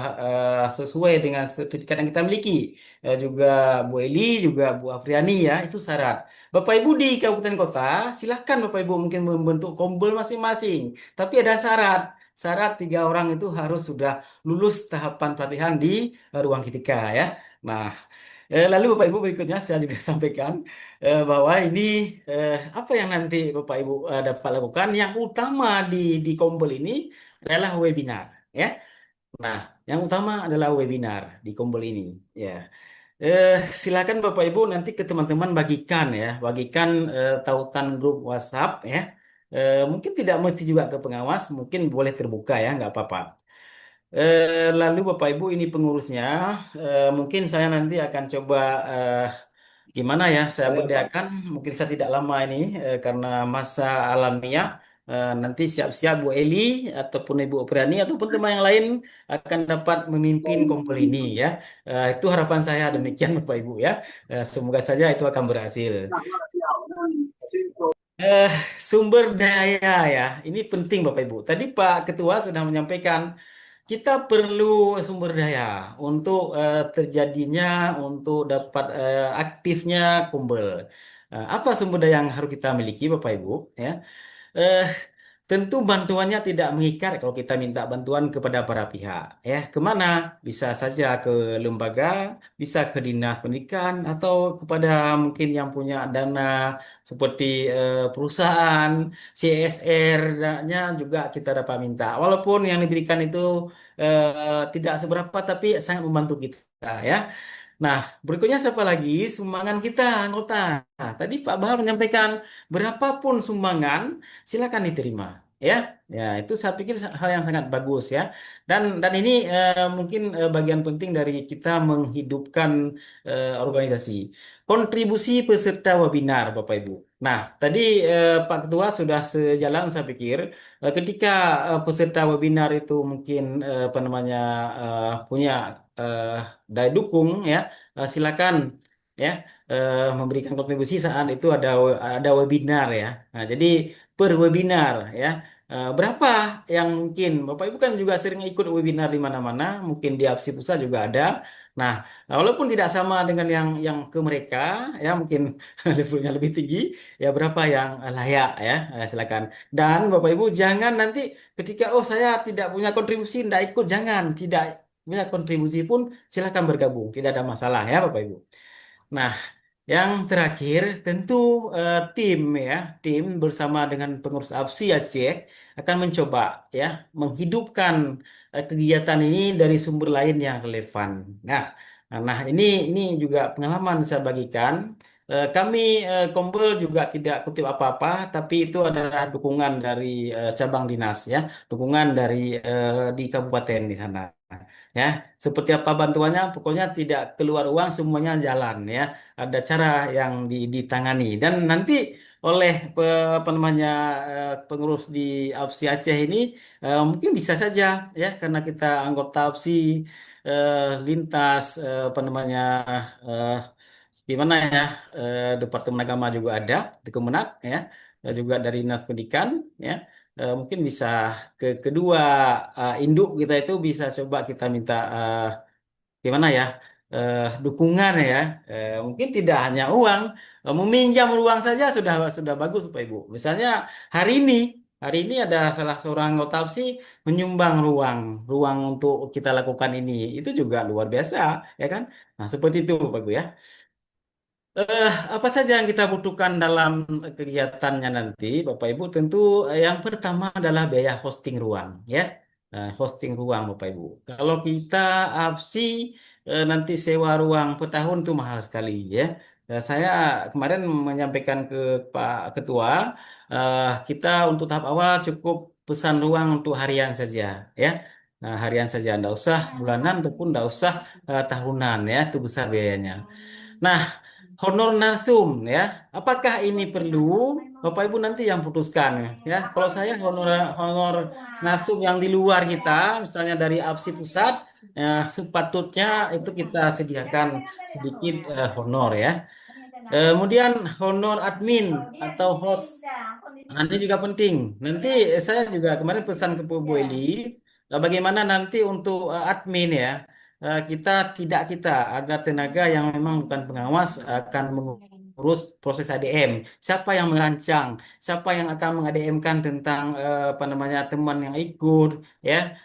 sesuai dengan sertifikat yang kita miliki. Juga Bu Eli, juga Bu Afriani, ya, itu syarat. Bapak Ibu di kabupaten kota, silahkan Bapak Ibu mungkin membentuk kombel masing-masing. Tapi ada syarat. Syarat 3 orang itu harus sudah lulus tahapan pelatihan di ruang ketika ya. Nah, lalu Bapak Ibu berikutnya saya juga sampaikan bahwa ini apa yang nanti Bapak Ibu dapat lakukan. Yang utama di Kombel ini adalah webinar, ya. Nah, yang utama adalah webinar di Kombel ini, ya. Silakan Bapak Ibu nanti ke teman-teman bagikan ya, bagikan tautan grup WhatsApp ya. Mungkin tidak mesti juga ke pengawas, mungkin boleh terbuka ya, nggak apa-apa. Lalu Bapak Ibu ini pengurusnya, mungkin saya nanti akan coba gimana ya saya berdayakan. Mungkin saya tidak lama ini karena masa alamiah. Nanti siap-siap Bu Eli ataupun Ibu Opriani ataupun teman yang lain akan dapat memimpin kumpul ini ya. Itu harapan saya demikian Bapak Ibu ya. Semoga saja itu akan berhasil. Eh, Sumber daya ya, ini penting Bapak Ibu. Tadi Pak Ketua sudah menyampaikan kita perlu sumber daya untuk terjadinya, untuk dapat aktifnya kumpul. Apa sumber daya yang harus kita miliki, Bapak Ibu? Ya, Eh, tentu bantuannya tidak mengikat kalau kita minta bantuan kepada para pihak. Ya, kemana? Bisa saja ke lembaga, bisa ke dinas pendidikan, atau kepada mungkin yang punya dana seperti perusahaan, CSR-nya juga kita dapat minta. Walaupun yang diberikan itu tidak seberapa, tapi sangat membantu kita. Ya. Nah, berikutnya siapa lagi? Sumbangan kita, anggota. Nah, tadi Pak Bahar menyampaikan berapapun sumbangan, silakan diterima. Ya, ya itu saya pikir hal yang sangat bagus ya. Dan ini mungkin bagian penting dari kita menghidupkan organisasi. Kontribusi peserta webinar, Bapak Ibu. Nah, tadi Pak Ketua sudah sejalan saya pikir ketika peserta webinar itu mungkin apa namanya punya daya dukung ya silakan ya memberikan kontribusi saat itu ada webinar ya. Nah, jadi per webinar ya. Berapa yang mungkin Bapak Ibu kan juga sering ikut webinar di mana-mana, mungkin di APSI Pusat juga ada. Nah, walaupun tidak sama dengan yang ke mereka ya, mungkin levelnya lebih tinggi, ya berapa yang layak ya, silakan. Dan Bapak Ibu jangan nanti ketika oh saya tidak punya kontribusi, tidak ikut, jangan, tidak punya kontribusi pun silakan bergabung, tidak ada masalah ya Bapak Ibu. Nah, yang terakhir tentu tim ya, tim bersama dengan pengurus APSI Aceh akan mencoba ya menghidupkan kegiatan ini dari sumber lain yang relevan. Nah, nah ini juga pengalaman saya bagikan. Kami Kombel juga tidak kutip apa-apa, tapi itu adalah dukungan dari cabang dinas ya, dukungan dari di kabupaten di sana. Ya, seperti apa bantuannya, pokoknya tidak keluar uang, semuanya jalan ya. Ada cara yang ditangani dan nanti oleh apa namanya pengurus di APSI Aceh ini mungkin bisa saja ya karena kita anggota APSI lintas apa namanya eh, gimana ya Departemen Agama juga ada di Kemenak ya juga dari Dinas Pendidikan ya. Mungkin bisa kedua induk kita itu bisa coba kita minta gimana ya dukungan ya. Mungkin tidak hanya uang, meminjam uang saja sudah bagus Bapak Ibu. Misalnya hari ini ada salah seorang anggota APSI menyumbang ruang ruang untuk kita lakukan ini, itu juga luar biasa ya kan. Nah seperti itu Bapak Ibu ya. Apa saja yang kita butuhkan dalam kegiatannya nanti, Bapak Ibu? Tentu yang pertama adalah biaya hosting ruang, ya. Hosting ruang, Bapak Ibu. Kalau kita APSI nanti sewa ruang per tahun itu mahal sekali, ya. Saya kemarin menyampaikan ke Pak Ketua, kita untuk tahap awal cukup pesan ruang untuk harian saja, ya. Nah, harian saja, tidak usah bulanan ataupun tidak usah tahunan, ya. Itu besar biayanya. Nah, honor narsum ya. Apakah ini perlu? Bapak Ibu nanti yang putuskan ya. Kalau saya honor honor narsum yang di luar kita, misalnya dari APSI pusat, sepatutnya itu kita sediakan sedikit honor ya. Kemudian honor admin atau host. Nah, ini juga penting. Nanti saya juga kemarin pesan ke Bu Eli, bagaimana nanti untuk admin ya, kita ada tenaga yang memang bukan pengawas akan mengurus proses ADM. Siapa yang merancang, siapa yang akan meng-ADM-kan tentang apa namanya teman yang ikut, ya,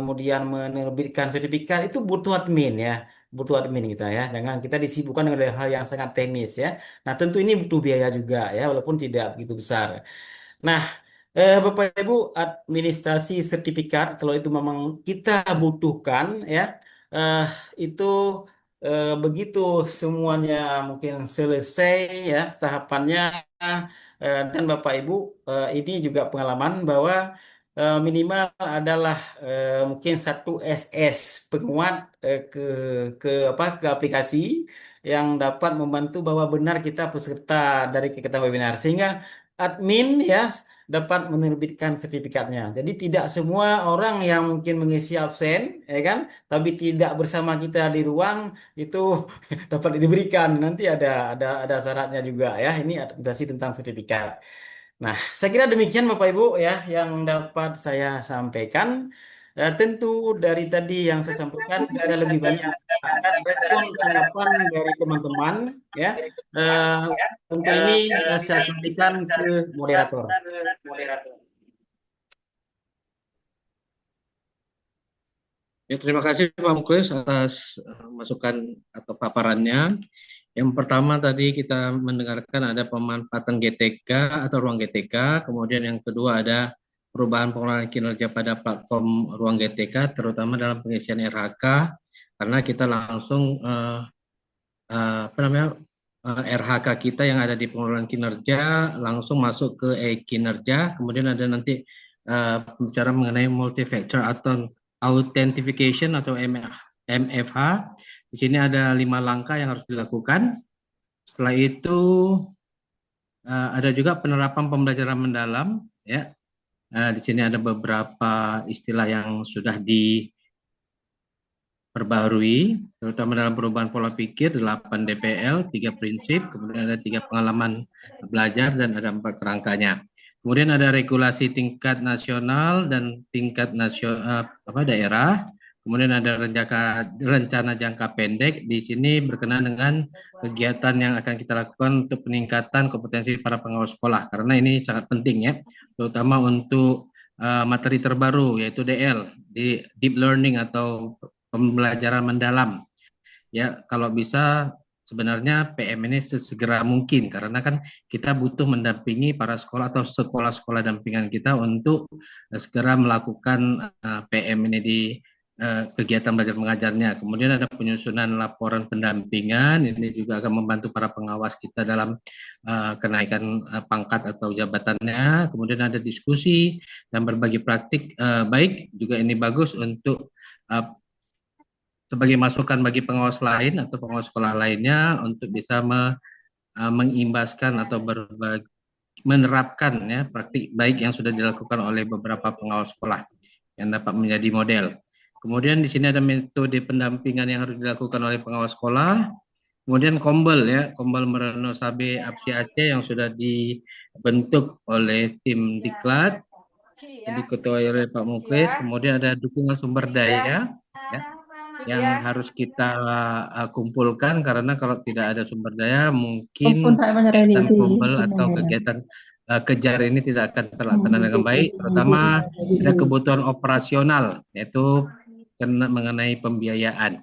kemudian menerbitkan sertifikat itu butuh admin ya. Butuh admin kita ya, jangan kita disibukkan dengan hal yang sangat teknis ya. Nah, tentu ini butuh biaya juga ya, walaupun tidak begitu besar. Nah, Bapak Ibu, administrasi sertifikat kalau itu memang kita butuhkan ya, eh, itu begitu semuanya mungkin selesai ya tahapannya dan Bapak Ibu ini juga pengalaman bahwa minimal adalah mungkin satu SS penguat ke aplikasi yang dapat membantu bahwa benar kita peserta dari kegiatan webinar sehingga admin ya dapat menerbitkan sertifikatnya. Jadi tidak semua orang yang mungkin mengisi absen, ya kan, tapi tidak bersama kita di ruang itu dapat diberikan. Nanti ada syaratnya juga ya. Ini administrasi tentang sertifikat. Nah, saya kira demikian Bapak Ibu ya yang dapat saya sampaikan. Tentu dari tadi yang saya sampaikan bisa lebih banyak respon tanggapan dari teman-teman ya. Eh, untuk ini saya kembalikan ke moderator. Ya, terima kasih Pak Muklis atas masukan atau paparannya. Yang pertama tadi kita mendengarkan ada pemanfaatan GTK atau ruang GTK, kemudian yang kedua ada perubahan pengelolaan kinerja pada platform ruang GTK, terutama dalam pengisian RHK, karena kita langsung apa namanya RHK kita yang ada di pengelolaan kinerja langsung masuk ke e-kinerja, kemudian ada nanti bicara mengenai multi-factor atau authentication atau MFH. Di sini ada 5 langkah yang harus dilakukan. Setelah itu ada juga penerapan pembelajaran mendalam, ya. Di sini ada beberapa istilah yang sudah perbaharui, terutama dalam perubahan pola pikir, 8 DPL, 3 prinsip, kemudian ada 3 pengalaman belajar, dan ada 4 kerangkanya. Kemudian ada regulasi tingkat nasional dan tingkat daerah. Kemudian ada rencana jangka pendek. Di sini berkenaan dengan kegiatan yang akan kita lakukan untuk peningkatan kompetensi para pengawas sekolah. Karena ini sangat penting ya, terutama untuk materi terbaru yaitu DL, di deep learning atau pembelajaran mendalam. Ya, kalau bisa sebenarnya PM ini sesegera mungkin karena kan kita butuh mendampingi para sekolah atau sekolah-sekolah dampingan kita untuk segera melakukan PM ini di kegiatan belajar mengajarnya. Kemudian ada penyusunan laporan pendampingan, ini juga akan membantu para pengawas kita dalam kenaikan pangkat atau jabatannya. Kemudian ada diskusi dan berbagi praktik baik, juga ini bagus untuk sebagai masukan bagi pengawas lain atau pengawas sekolah lainnya untuk bisa mengimbaskan atau menerapkan ya praktik baik yang sudah dilakukan oleh beberapa pengawas sekolah yang dapat menjadi model. Kemudian di sini ada metode pendampingan yang harus dilakukan oleh pengawas sekolah. Kemudian Kombel ya, Kombel Merano Sabe APSI Aceh yang sudah dibentuk oleh tim Diklat, diketuai oleh Pak Muklis. Kemudian ada dukungan sumber daya ya, yang harus kita kumpulkan karena kalau tidak ada sumber daya mungkin kegiatan Kombel atau kegiatan kejar ini tidak akan terlaksana dengan baik, terutama ada kebutuhan operasional yaitu mengenai pembiayaan.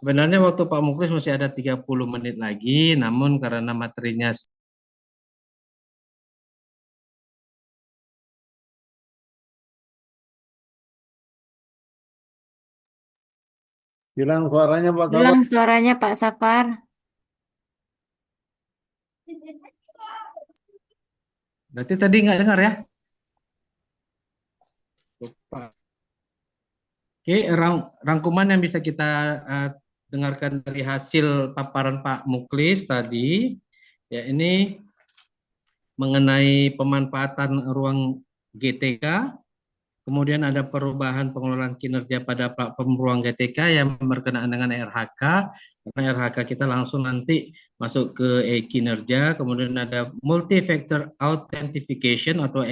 Sebenarnya waktu Pak Muklis masih ada 30 menit lagi, namun karena materinya Hilang suaranya Pak Safar. Hilang suaranya Pak Safar. Berarti tadi nggak dengar ya? Lupa. Oke, rangkuman yang bisa kita dengarkan dari hasil paparan Pak Muklis tadi, ya ini mengenai pemanfaatan ruang GTK, kemudian ada perubahan pengelolaan kinerja pada platform ruang GTK yang berkenaan dengan RHK, karena RHK kita langsung nanti masuk ke kinerja, kemudian ada multi-factor authentication atau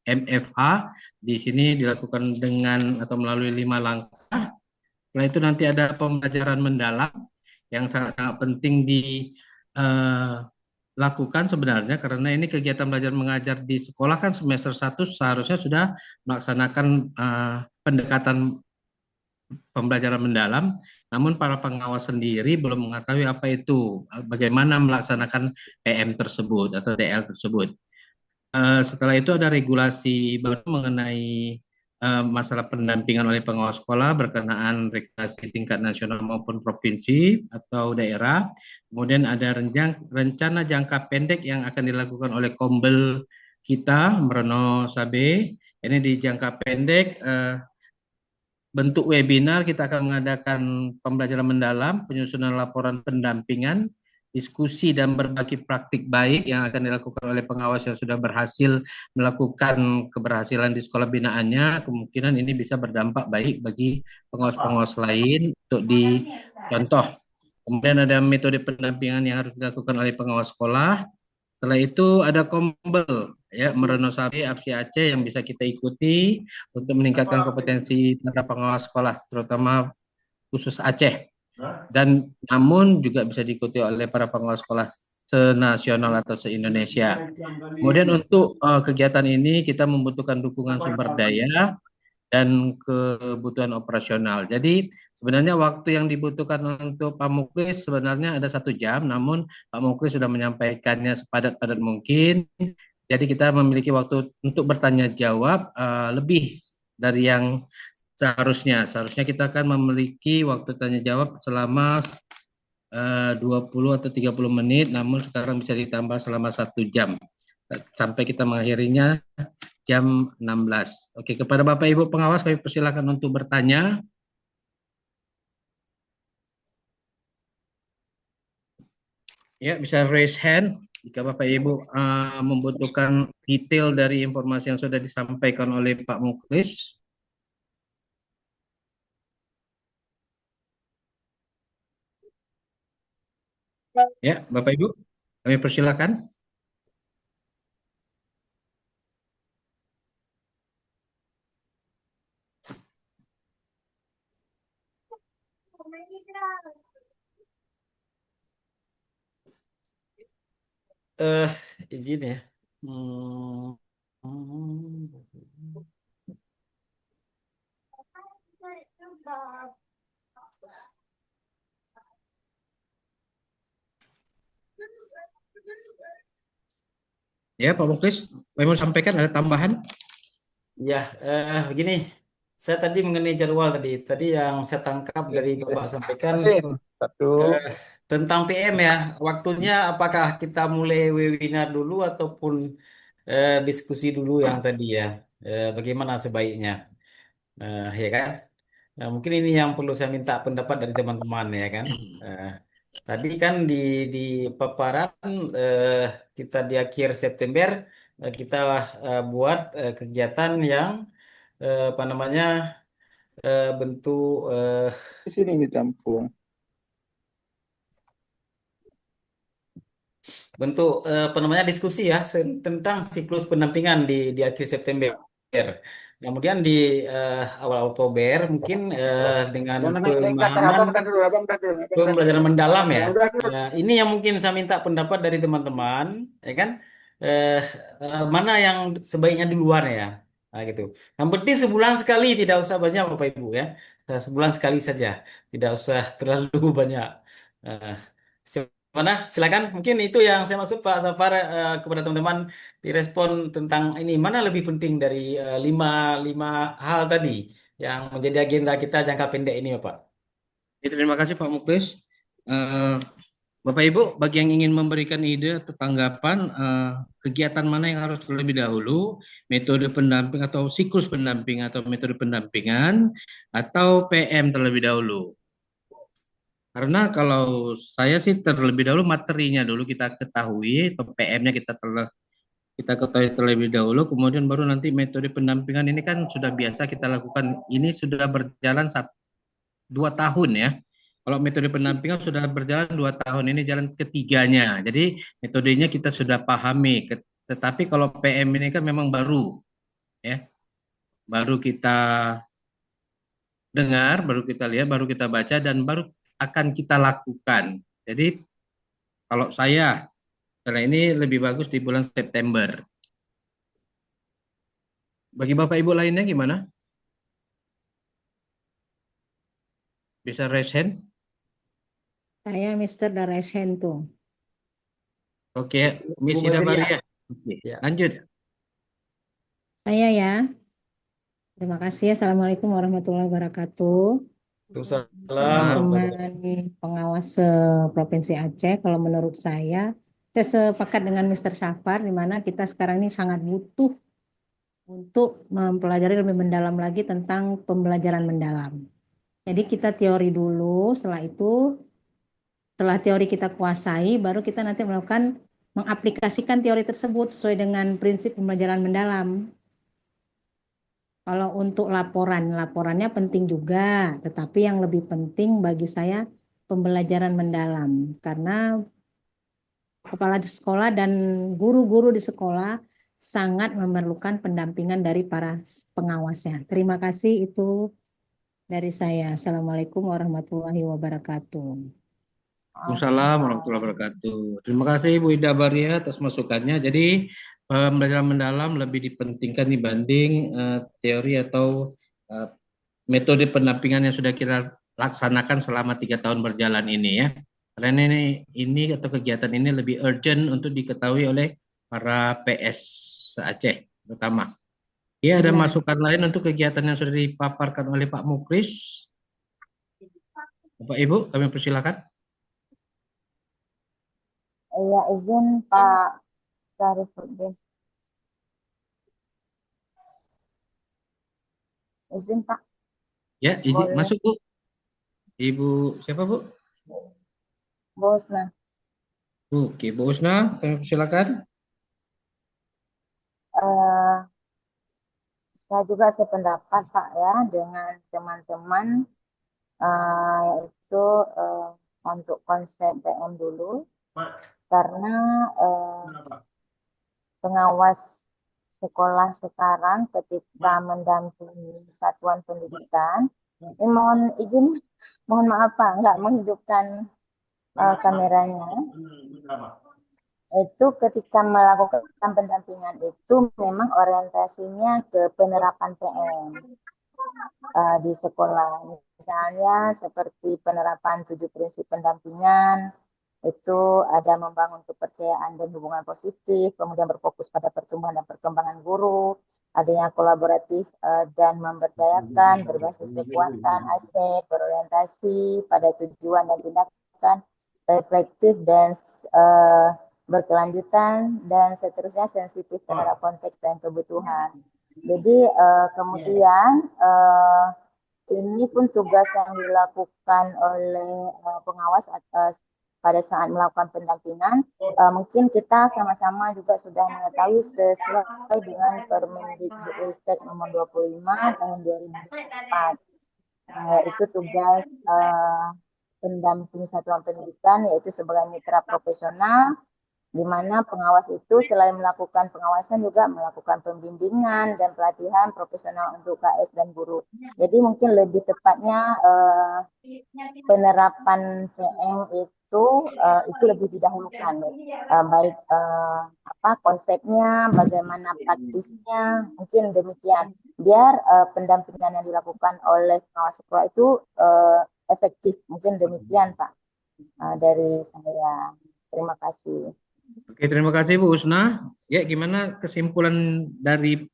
MFA, di sini dilakukan dengan atau melalui 5 langkah. Setelah itu nanti ada pembelajaran mendalam yang sangat-sangat penting dilakukan sebenarnya karena ini kegiatan belajar mengajar di sekolah kan semester 1 seharusnya sudah melaksanakan pendekatan pembelajaran mendalam, namun para pengawas sendiri belum mengetahui apa itu, bagaimana melaksanakan PM tersebut atau DL tersebut. Setelah itu ada regulasi baru mengenai masalah pendampingan oleh pengawas sekolah berkenaan regulasi tingkat nasional maupun provinsi atau daerah. Kemudian ada rencana jangka pendek yang akan dilakukan oleh Kombel kita, Merano Sabe. Ini di jangka pendek bentuk webinar, kita akan mengadakan pembelajaran mendalam, penyusunan laporan pendampingan, diskusi dan berbagi praktik baik yang akan dilakukan oleh pengawas yang sudah berhasil melakukan keberhasilan di sekolah binaannya. Kemungkinan ini bisa berdampak baik bagi pengawas-pengawas lain untuk dicontoh. Kemudian ada metode pendampingan yang harus dilakukan oleh pengawas sekolah. Setelah itu ada Kombel ya, Merano Sabe APSI Aceh yang bisa kita ikuti untuk meningkatkan kompetensi para pengawas sekolah terutama khusus Aceh. Dan namun juga bisa diikuti oleh para pengawas sekolah senasional atau se-Indonesia. Kemudian untuk kegiatan ini kita membutuhkan dukungan sumber daya dan kebutuhan operasional. Jadi sebenarnya waktu yang dibutuhkan untuk Pak Muklis sebenarnya ada 1 jam, namun Pak Muklis sudah menyampaikannya sepadat-padat mungkin. Jadi kita memiliki waktu untuk bertanya jawab lebih dari yang seharusnya. Seharusnya kita akan memiliki waktu tanya jawab selama 20 atau 30 menit, namun sekarang bisa ditambah selama 1 jam. Sampai kita mengakhirinya jam 16. Oke, kepada Bapak Ibu pengawas kami persilakan untuk bertanya. Ya, bisa raise hand jika Bapak Ibu membutuhkan detail dari informasi yang sudah disampaikan oleh Pak Muklis. Ya, Bapak Ibu, kami persilakan. Eh, izin ya. Hmm. Hmm. Ya, Pak Muklis, mau sampaikan ada tambahan? Ya, begini. Saya tadi mengenai jadwal tadi. Tadi yang saya tangkap dari Bapak sampaikan Satu. eh, tentang PM ya. Waktunya apakah kita mulai webinar dulu ataupun diskusi dulu yang tadi ya. Bagaimana sebaiknya? Ya kan? Nah, mungkin ini yang perlu saya minta pendapat dari teman-teman ya kan. Eh, Tadi kan di paparan eh, kita di akhir September kita buat kegiatan yang apa namanya bentuk Di sini ditampung. apa namanya diskusi ya tentang siklus pendampingan di akhir September. Kemudian di awal Oktober mungkin dengan Jangan naik ke atas, pemahaman abang udah dulu, abang udah dulu, abang udah dulu. pembelajaran mendalam ya. Abang udah dulu. Ini yang mungkin saya minta pendapat dari teman-teman, ya kan? Eh, Mana yang sebaiknya duluan ya, nah, gitu. Yang penting sebulan sekali, tidak usah banyak Bapak Ibu ya. Sebulan sekali saja, tidak usah terlalu banyak. Eh, Mana? Silakan. Mungkin itu yang saya maksud Pak Safar kepada teman-teman direspon tentang ini mana lebih penting dari lima lima hal tadi yang menjadi agenda kita jangka pendek ini, Bapak. Ya, terima kasih Pak Muklis. Eh, Bapak Ibu, bagi yang ingin memberikan ide atau tanggapan, kegiatan mana yang harus terlebih dahulu, metode pendamping atau siklus pendamping atau metode pendampingan, atau PM terlebih dahulu. Karena kalau saya sih terlebih dahulu materinya dulu kita ketahui, atau PM-nya kita ketahui terlebih dahulu, kemudian baru nanti metode pendampingan ini kan sudah biasa kita lakukan. Ini sudah berjalan 2 tahun ya. Kalau metode pendampingan sudah berjalan 2 tahun, ini jalan ketiganya. Jadi metodenya kita sudah pahami. Tetapi kalau PM ini kan memang baru, ya, baru kita dengar, baru kita lihat, baru kita baca, dan baru akan kita lakukan. Jadi kalau saya, karena ini lebih bagus di bulan September. Bagi Bapak Ibu lainnya gimana? Bisa raise hand? Saya Mister Daresen tuh. Oke, Bu Miss Ida Badriah. Maria. Oke, Ya. lanjut. Saya ya. Terima kasih. Assalamualaikum warahmatullahi wabarakatuh. Waalaikumsalam. Teman-teman pengawas Provinsi Aceh, kalau menurut saya sepakat dengan Mister Safar, di mana kita sekarang ini sangat butuh untuk mempelajari lebih mendalam lagi tentang pembelajaran mendalam. Jadi kita teori dulu, setelah teori kita kuasai, baru kita nanti melakukan mengaplikasikan teori tersebut sesuai dengan prinsip pembelajaran mendalam. Kalau untuk laporannya penting juga, tetapi yang lebih penting bagi saya pembelajaran mendalam. Karena kepala di sekolah dan guru-guru di sekolah sangat memerlukan pendampingan dari para pengawasnya. Terima kasih, itu dari saya. Assalamualaikum warahmatullahi wabarakatuh. Waalaikumsalam warahmatullahi wabarakatuh. Terima kasih Bu Ida Baria atas masukannya. Jadi pembelajaran mendalam lebih dipentingkan dibanding teori atau metode pendampingan yang sudah kita laksanakan selama 3 tahun berjalan ini ya. Karena ini atau kegiatan ini lebih urgent untuk diketahui oleh para PS Aceh terutama. Ya, ada Benar. masukan lain untuk kegiatan yang sudah dipaparkan oleh Pak Mukris. Bapak Ibu, kami persilakan. Iya, izin Pak Syarifuddin. Izin Pak, Ya, izin boleh. masuk Bu. Ibu siapa Bu? Bos, nah, Oke, Bu Usna, kami persilakan. eh, saya juga sependapat Pak ya dengan teman-teman, yaitu untuk konsep PM dulu, karena pengawas sekolah sekarang ketika mendampingi satuan pendidikan, mohon izin, mohon maaf Pak, nggak menghidupkan kameranya. Itu ketika melakukan pendampingan itu memang orientasinya ke penerapan PM di sekolah. Misalnya seperti penerapan 7 prinsip pendampingan, itu ada membangun kepercayaan dan hubungan positif, kemudian berfokus pada pertumbuhan dan perkembangan guru, adanya kolaboratif dan memberdayakan, berbasis kekuatan, aset, berorientasi pada tujuan dan tindakan, reflektif dan berkelanjutan, dan seterusnya sensitif terhadap konteks dan kebutuhan. Jadi kemudian ini pun tugas yang dilakukan oleh pengawas atas pada saat melakukan pendampingan. Mungkin kita sama-sama juga sudah mengetahui sesuai dengan Permendikbudristek nomor 25 tahun 2004. Itu tugas pendamping satuan pendidikan, yaitu sebagai mitra profesional, di mana pengawas itu selain melakukan pengawasan juga melakukan pembimbingan dan pelatihan profesional untuk KS dan guru. Jadi mungkin lebih tepatnya penerapan PM itu lebih didahulukan, baik konsepnya, bagaimana praktisnya, mungkin demikian, biar pendampingan yang dilakukan oleh pengawas sekolah itu efektif. Mungkin demikian Pak dari saya. Terima kasih. Oke, terima kasih Bu Usna. Ya, gimana kesimpulan dari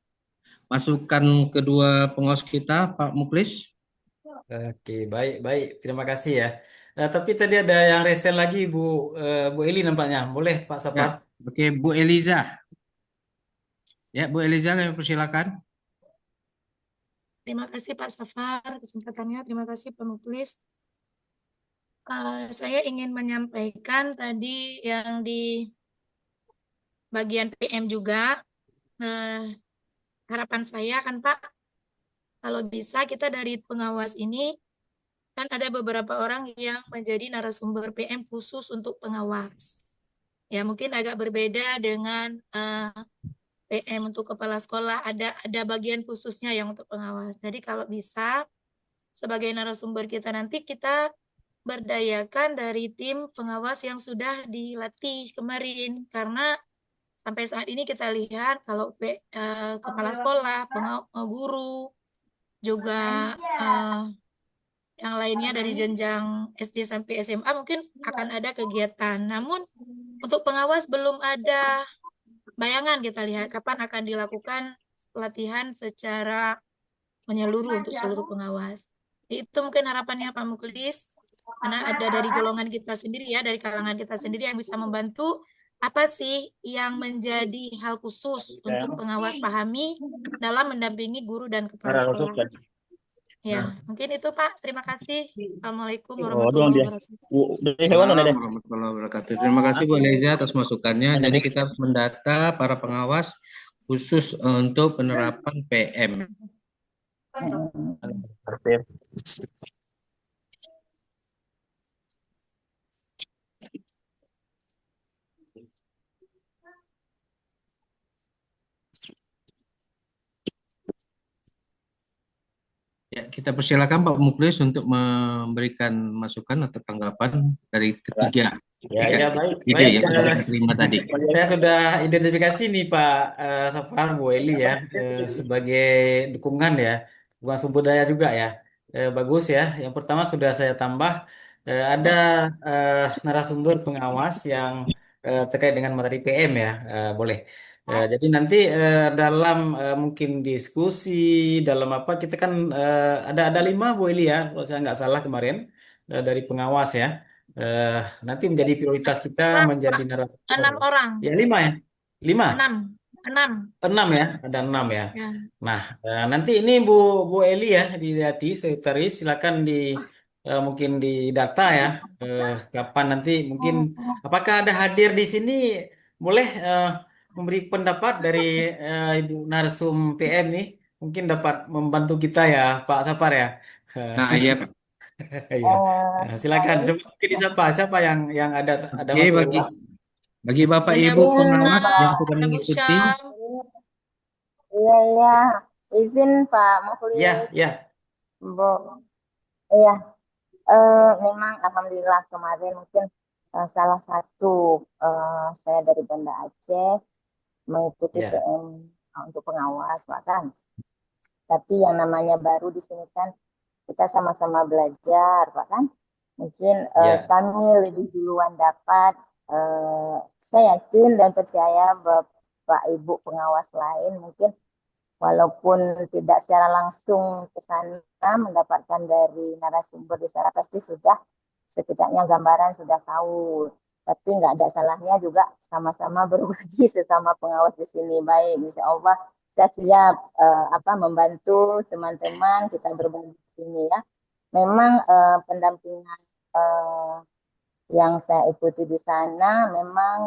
masukan kedua pengawas kita, Pak Muklis? Oke, baik, baik. Terima kasih ya. Tapi tadi ada yang resen lagi, Bu Eli nampaknya. Boleh, Pak Sapar? Ya, oke, Bu Eliza. Ya, Bu Eliza, kami persilakan. Terima kasih Pak Safar kesempatannya. Terima kasih Pak Muklis. Saya ingin menyampaikan tadi yang di bagian PM juga. Harapan saya kan Pak, kalau bisa kita dari pengawas ini, kan ada beberapa orang yang menjadi narasumber PM khusus untuk pengawas. Ya mungkin agak berbeda dengan PM untuk kepala sekolah, ada bagian khususnya yang untuk pengawas. Jadi kalau bisa, sebagai narasumber kita nanti kita berdayakan dari tim pengawas yang sudah dilatih kemarin, karena sampai saat ini kita lihat kalau kepala sekolah, guru, juga yang lainnya dari jenjang SD sampai SMA mungkin akan ada kegiatan. Namun untuk pengawas belum ada bayangan, kita lihat kapan akan dilakukan pelatihan secara menyeluruh untuk seluruh pengawas. Itu mungkin harapannya Pak Muklis, karena ada dari golongan kita sendiri ya, dari kalangan kita sendiri yang bisa membantu apa sih yang menjadi hal khusus untuk pengawas pahami dalam mendampingi guru dan kepala sekolah. Ya, mungkin itu Pak. Terima kasih. Assalamualaikum warahmatullahi wabarakatuh. Terima kasih Bu Eliza atas masukannya. Jadi kita harus mendata para pengawas khusus untuk penerapan PM. Ya, kita persilakan Pak Muklis untuk memberikan masukan atau tanggapan dari ketiga. Ya, baik. Ide yang sudah diterima tadi. Saya sudah identifikasi nih Pak Sapar, Bu Eli ya, sebagai dukungan ya, dukungan sumber daya juga ya. Bagus ya. Yang pertama sudah saya tambah, ada narasumber pengawas yang terkait dengan materi PM ya, boleh. Jadi nanti dalam mungkin diskusi, dalam apa, kita kan ada 5 Bu Eli ya, kalau saya nggak salah kemarin, dari pengawas ya. Nanti menjadi prioritas kita menjadi narasumber. 6 orang. Ya 5 ya, 5. 6 ya, ada 6 ya. Ya. Nah, nanti ini Bu Eli ya, dilihat sekretaris, silakan mungkin di data ya, kapan nanti mungkin apakah ada hadir di sini, boleh memberi pendapat dari Ibu Narsum PM nih, mungkin dapat membantu kita ya Pak Sapar ya. Nah, iya Pak. Iya. Eh, Nah, silakan. baik, Coba mungkin siapa yang ada Oke, Mas bagi Dewa. bagi Bapak Bunda Ibu Busna, pengawas yang sudah Bunda mengikuti, Busyam. iya, iya, izin Pak Ya, Mukhlis, ya. Bu, iya, memang Alhamdulillah kemarin mungkin salah satu saya dari Banda Aceh mengikuti Ya. PM untuk pengawas, Pak kan. Tapi yang namanya baru di sini kan kita sama-sama belajar, Pak kan. Mungkin Ya. kami lebih duluan dapat. Saya yakin dan percaya Bapak Ibu pengawas lain mungkin walaupun tidak secara langsung ke sana mendapatkan dari narasumber di sana pasti sudah setidaknya gambaran sudah tahu. Tapi nggak ada salahnya juga sama-sama berbagi sesama pengawas di sini. Baik, insya Allah saya siap membantu teman-teman kita berbagi di sini ya. Memang pendampingan yang saya ikuti di sana memang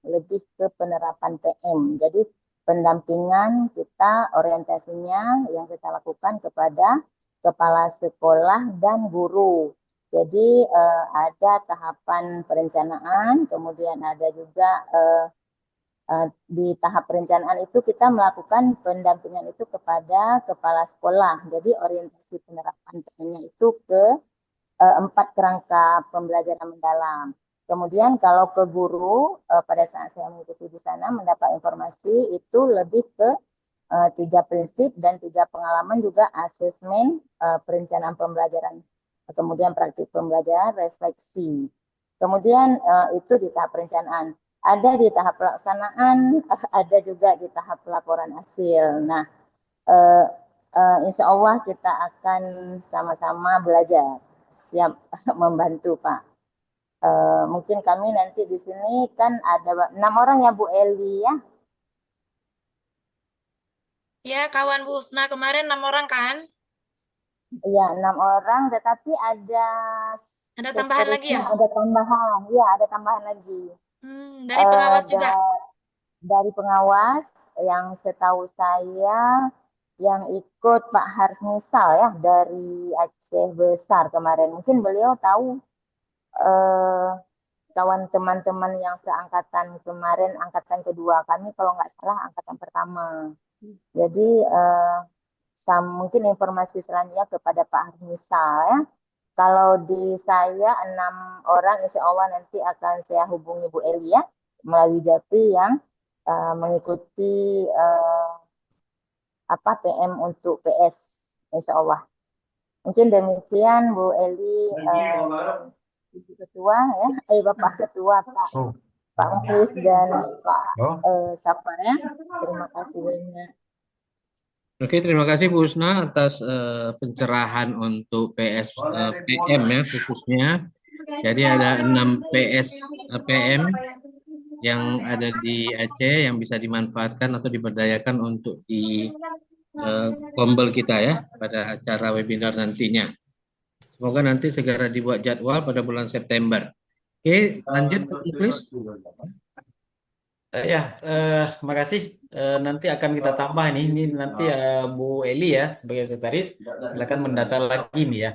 lebih ke penerapan PM. Jadi pendampingan kita orientasinya yang kita lakukan kepada kepala sekolah dan guru. Jadi ada tahapan perencanaan, kemudian ada juga di tahap perencanaan itu kita melakukan pendampingan itu kepada kepala sekolah. Jadi orientasi penerapan PM-nya itu ke 4 kerangka pembelajaran mendalam. Kemudian kalau ke guru, pada saat saya mengikuti di sana mendapat informasi itu lebih ke 3 prinsip dan 3 pengalaman juga asesmen perencanaan pembelajaran, kemudian praktik pembelajaran, refleksi. Kemudian itu di tahap perencanaan. Ada di tahap pelaksanaan, ada juga di tahap pelaporan hasil. Nah, insya Allah kita akan sama-sama belajar. Siap membantu Pak. Mungkin kami nanti di sini kan ada 6 orang ya Bu Eli ya. Ya, kawan Busna kemarin 6 orang kan? Iya 6 orang, tetapi ada tambahan lagi ya? Ada tambahan, ya ada tambahan lagi. Dari pengawas juga? Dari pengawas yang setahu saya yang ikut Pak Harsmisal ya dari Aceh Besar kemarin. Mungkin beliau tahu kawan teman-teman yang seangkatan kemarin, angkatan kedua kami kalau nggak salah angkatan pertama. Jadi mungkin informasi selanjutnya kepada Pak Harsmisal ya. Kalau di saya 6 orang, insya Allah nanti akan saya hubungi Bu Eli ya melalui Japri yang mengikuti PM untuk PS, insya Allah. Mungkin demikian Bu Eli, Ibu Ketua ya, Bapak Ketua Pak Mukhlis dan Pak Safar ya. Terima kasih banyak. Oke, terima kasih Bu Husna atas pencerahan untuk PM ya khususnya. Jadi ada 6 PM yang ada di Aceh yang bisa dimanfaatkan atau diberdayakan untuk di kombel kita ya pada acara webinar nantinya. Semoga nanti segera dibuat jadwal pada bulan September. Oke, lanjut Pak Mukhlis. Makasih. Nanti akan kita tambah ini nanti Bu Eli ya sebagai sekretaris. Silakan mendata lagi nih ya.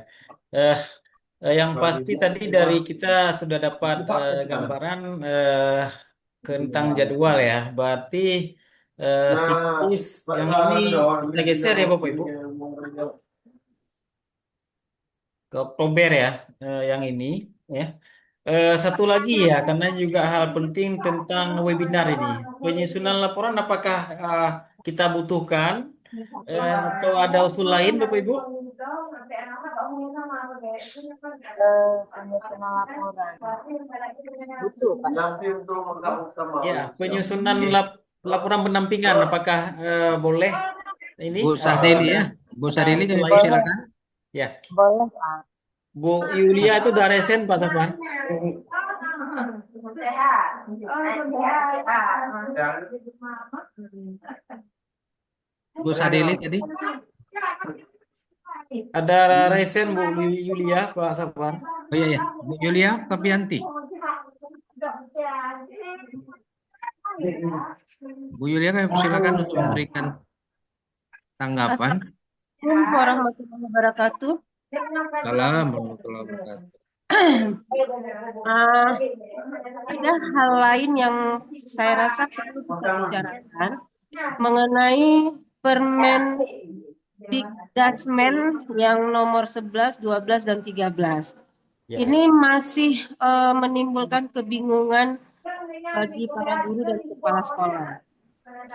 Yang pasti tadi dari kita sudah dapat gambaran tentang jadwal ya. Berarti siklus yang ini kita geser ya Bapak Ibu ke Oktober ya, yang ini ya. Satu lagi ya, karena juga hal penting tentang webinar ini. Penyusunan laporan apakah kita butuhkan atau ada usul lain Bapak Ibu? Penyusunan laporan. Butuh Pak. Ya, penyusunan laporan pendampingan apakah boleh ini? Bu Sadeli ya, Bu Sadeli kami silakan. Ya. Boleh Pak. Bu Yulia itu dari resen Pak Safar. Bu Sadeli tadi. Ada resen Bu Yulia Pak Safar. Oh iya ya, Bu Yulia Kapianti. Bu Yulia kami silakan untuk memberikan tanggapan. Assalamualaikum warahmatullahi wabarakatuh. Salam warahmatullahi wabarakatuh. Ada hal lain yang saya rasa perlu kita bicarakan mengenai Permendikdasmen yang nomor 11, 12, dan 13. Ya. Ini masih menimbulkan kebingungan bagi para guru dan kepala sekolah.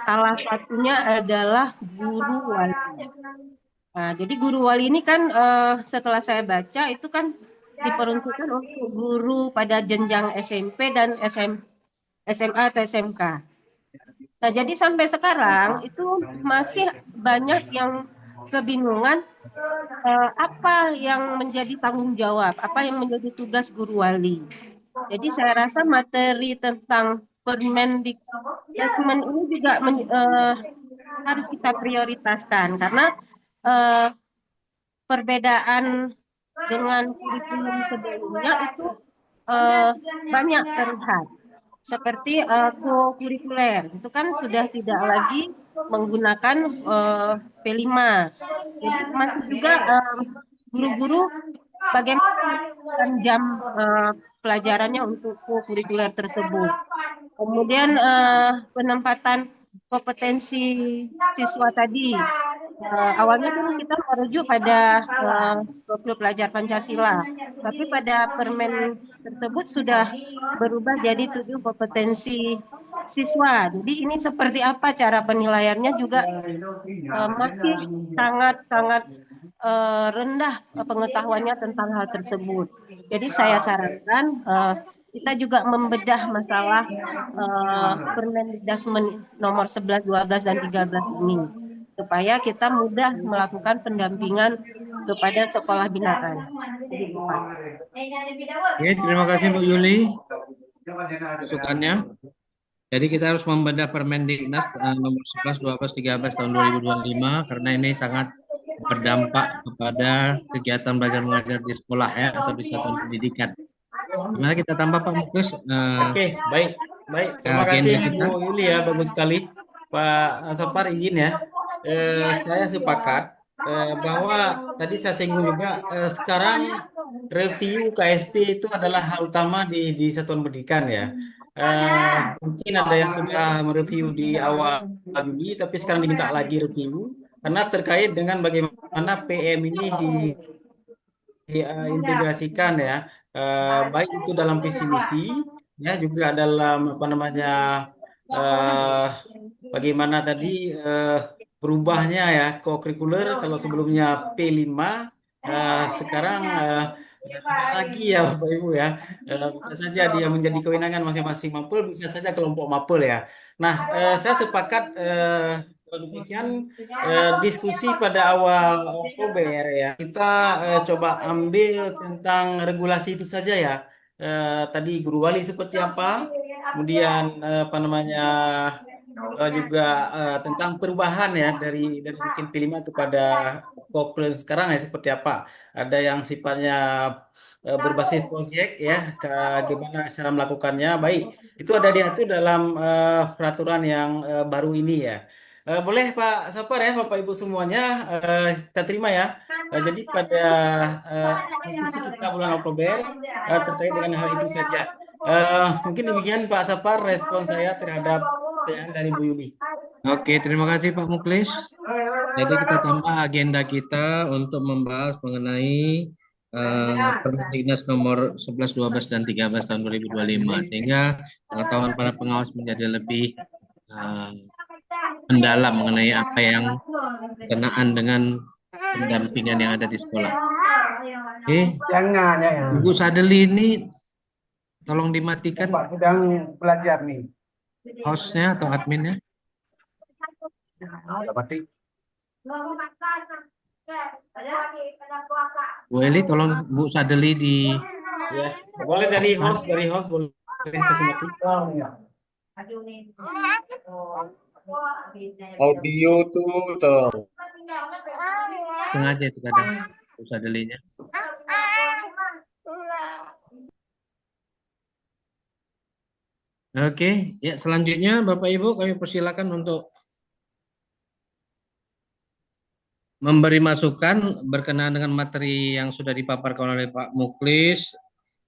Salah satunya adalah guru wali. Nah, jadi guru wali ini kan setelah saya baca itu kan diperuntukkan untuk guru pada jenjang SMP dan SMA atau SMK. Nah, jadi sampai sekarang itu masih banyak yang kebingungan apa yang menjadi tanggung jawab, apa yang menjadi tugas guru wali. Jadi saya rasa materi tentang Permendikdasmen ini juga harus kita prioritaskan karena perbedaan dengan kurikulum sebelumnya itu banyak terlihat. Seperti co-kurikuler, itu kan sudah tidak lagi menggunakan P5. Jadi masih juga guru-guru bagaimana jam pelajarannya untuk co-kurikuler tersebut. Kemudian penempatan kompetensi siswa tadi. Awalnya kan kita merujuk pada profil pelajar Pancasila, tapi pada permen tersebut sudah berubah jadi 7 kompetensi siswa. Jadi ini seperti apa cara penilaiannya juga masih sangat-sangat rendah pengetahuannya tentang hal tersebut. Jadi saya sarankan kita juga membedah masalah Permendikdasmen nomor 11, 12, dan 13 ini supaya kita mudah melakukan pendampingan kepada sekolah binaan. Oke, terima kasih Bu Yuli masukannya. Jadi kita harus membedah Permendiknas nomor 11, 12, 13 tahun 2025 karena ini sangat berdampak kepada kegiatan belajar mengajar di sekolah ya atau di satuan pendidikan. Gimana kita tambah Pak Muklis? Oke, baik. Terima kasih Bu Yuli ya, bagus sekali. Pak Safar izin ya. Saya sepakat bahwa tadi saya singgung juga sekarang review KSP itu adalah hal utama di satuan pendidikan ya. Mungkin ada yang sudah mereview di awal Juli, tapi sekarang diminta lagi review karena terkait dengan bagaimana PM ini diintegrasikan ya, baik itu dalam visi misi ya juga dalam apa namanya bagaimana tadi berubahnya ya co-curricular. Kalau sebelumnya P5 sekarang tidak lagi ya Bapak Ibu ya, bisa saja dia menjadi kewenangan masing-masing mapel, bisa saja kelompok mapel ya. Nah, saya sepakat kalau demikian diskusi pada awal Oktober ya kita coba ambil tentang regulasi itu saja ya. Tadi guru wali seperti apa, kemudian apa namanya juga tentang perubahan ya dari mungkin P5 kepada Koplen sekarang ya seperti apa. Ada yang sifatnya berbasis proyek ya, bagaimana cara melakukannya. Baik, itu ada diatur dalam peraturan yang baru ini ya. Boleh Pak Sapar ya, Bapak Ibu semuanya, kita terima ya. Jadi pada diskusi kita bulan Oktober terkait dengan hal itu saja. Mungkin demikian Pak Sapar respon saya terhadap pertanyaan dari Bu Yuli. Oke, terima kasih Pak Muklis. Jadi kita tambah agenda kita untuk membahas mengenai Permendiknas nomor 11, 12, dan 13 tahun 2025 sehingga pengetahuan para pengawas menjadi lebih mendalam mengenai apa yang berkenaan dengan pendampingan yang ada di sekolah. Oke, Ibu Sadeli ini tolong dimatikan. Pak sedang belajar nih. Hostnya atau adminnya? Bu Eli, tolong Bu Sadeli di. Ya, boleh dari host boleh kasih mati. Audio tuh. Sengaja itu kadang Bu Sadelinya. Oke, ya selanjutnya Bapak Ibu kami persilakan untuk memberi masukan berkenaan dengan materi yang sudah dipaparkan oleh Pak Muklis.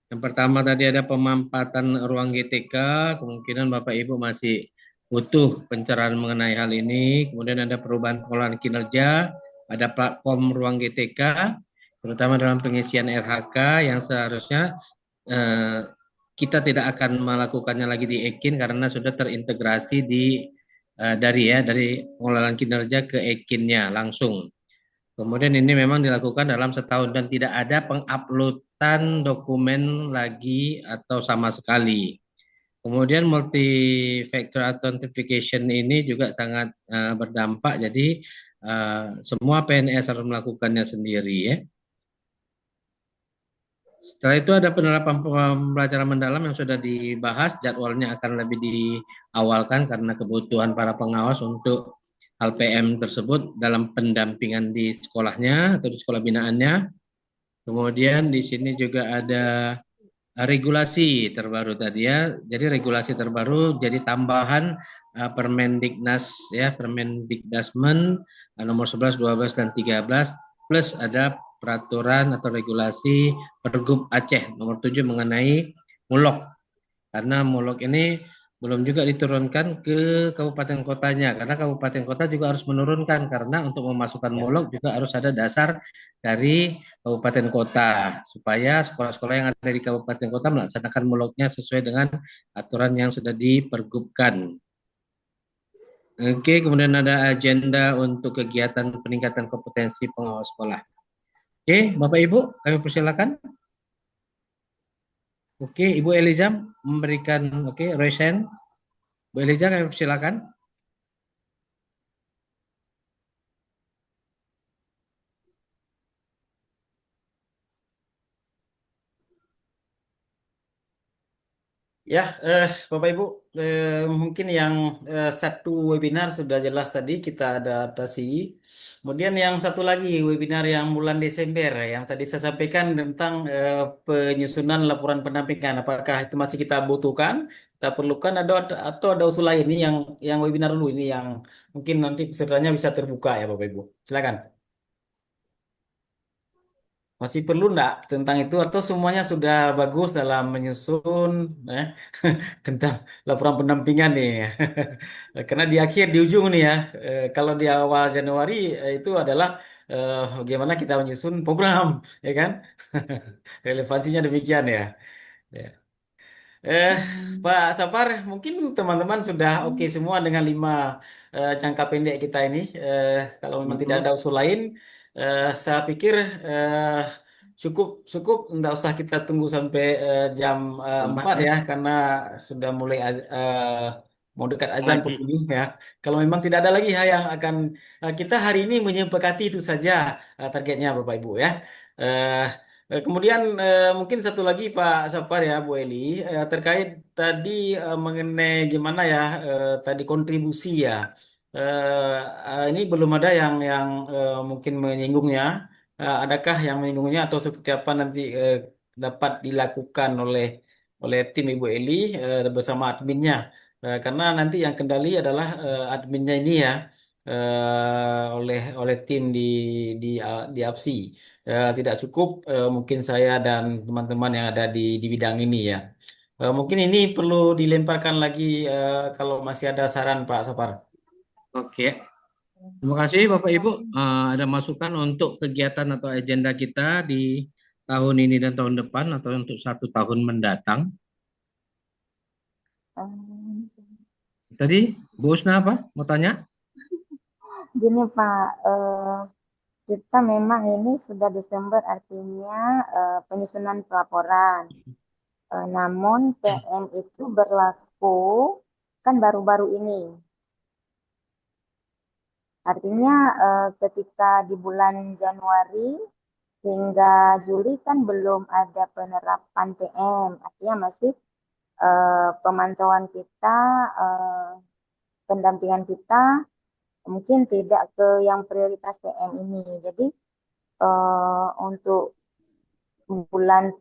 Yang pertama tadi ada pemampatan ruang GTK, kemungkinan Bapak Ibu masih butuh pencerahan mengenai hal ini. Kemudian ada perubahan pengelolaan kinerja, ada platform ruang GTK, terutama dalam pengisian RHK yang seharusnya kita tidak akan melakukannya lagi di Ekin karena sudah terintegrasi dari pengelolaan kinerja ke Ekinnya langsung. Kemudian ini memang dilakukan dalam setahun dan tidak ada penguploadan dokumen lagi atau sama sekali. Kemudian multi factor authentication ini juga sangat berdampak. Jadi semua PNS harus melakukannya sendiri ya. Setelah itu ada penerapan pembelajaran mendalam yang sudah dibahas, jadwalnya akan lebih diawalkan karena kebutuhan para pengawas untuk hal PM tersebut dalam pendampingan di sekolahnya atau di sekolah binaannya. Kemudian di sini juga ada regulasi terbaru tadi ya. Jadi regulasi terbaru jadi tambahan Permendiknas ya, Permendikdasmen nomor 11, 12 dan 13 plus ada peraturan atau regulasi Pergub Aceh nomor 7 mengenai mulok. Karena mulok ini belum juga diturunkan ke kabupaten kotanya karena kabupaten kota juga harus menurunkan karena untuk memasukkan mulok juga harus ada dasar dari kabupaten kota supaya sekolah-sekolah yang ada di kabupaten kota melaksanakan muloknya sesuai dengan aturan yang sudah dipergubkan. Oke, kemudian ada agenda untuk kegiatan peningkatan kompetensi pengawas sekolah. Oke, Bapak Ibu, kami persilakan. Oke, Ibu Eliza memberikan raise hand. Bu Eliza, kami persilakan. Ya, Bapak Ibu, mungkin yang satu webinar sudah jelas tadi kita adaptasi. Kemudian yang satu lagi webinar yang bulan Desember yang tadi saya sampaikan tentang penyusunan laporan pendampingan. Apakah itu masih kita butuhkan, kita perlukan atau ada usul lain ini yang webinar dulu ini yang mungkin nanti pesertanya bisa terbuka ya Bapak Ibu. Silakan. Masih perlu enggak tentang itu atau semuanya sudah bagus dalam menyusun tentang laporan pendampingan nih. Karena di akhir di ujung nih ya, kalau di awal Januari itu adalah bagaimana kita menyusun program, ya kan? Relevansinya demikian ya. Ya. Eh, Pak Sapar, mungkin teman-teman sudah oke semua dengan 5 jangka pendek kita ini. Kalau memang tidak ada usul lain, saya pikir cukup cukup, nggak usah kita tunggu sampai jam 4 ya, karena sudah mulai mau dekat azan pun ini ya. Kalau memang tidak ada lagi yang akan kita hari ini menyepakati itu saja targetnya Bapak Ibu ya. Eh, Kemudian mungkin satu lagi Pak Sapar ya Bu Eli terkait tadi mengenai gimana ya tadi kontribusi ya. Ini belum ada yang mungkin menyinggungnya. Adakah yang menyinggungnya atau seperti apa nanti dapat dilakukan oleh tim Ibu Eli bersama adminnya. Karena nanti yang kendali adalah adminnya ini ya oleh tim di APSI. Tidak cukup mungkin saya dan teman-teman yang ada di bidang ini ya. Mungkin ini perlu dilemparkan lagi kalau masih ada saran Pak Sapar. Oke, terima kasih Bapak Ibu. Ada masukan untuk kegiatan atau agenda kita di tahun ini dan tahun depan atau untuk 1 tahun mendatang. Tadi Bu Usna apa? Mau tanya? Gini Pak, kita memang ini sudah Desember artinya penyusunan pelaporan. Namun PM itu berlaku kan baru-baru ini. Artinya ketika di bulan Januari hingga Juli kan belum ada penerapan PM. Artinya masih pemantauan kita, pendampingan kita mungkin tidak ke yang prioritas PM ini. Jadi untuk bulan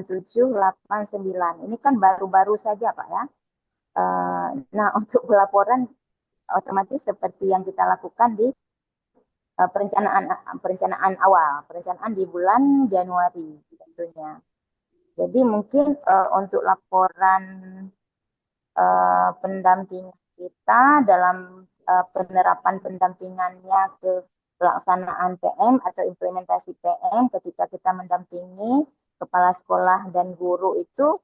7, 8, 9 ini kan baru-baru saja Pak ya. Nah untuk pelaporan otomatis seperti yang kita lakukan di perencanaan awal, perencanaan di bulan Januari tentunya. Jadi mungkin untuk laporan pendampingan kita dalam penerapan pendampingannya ke pelaksanaan PM atau implementasi PM ketika kita mendampingi kepala sekolah dan guru itu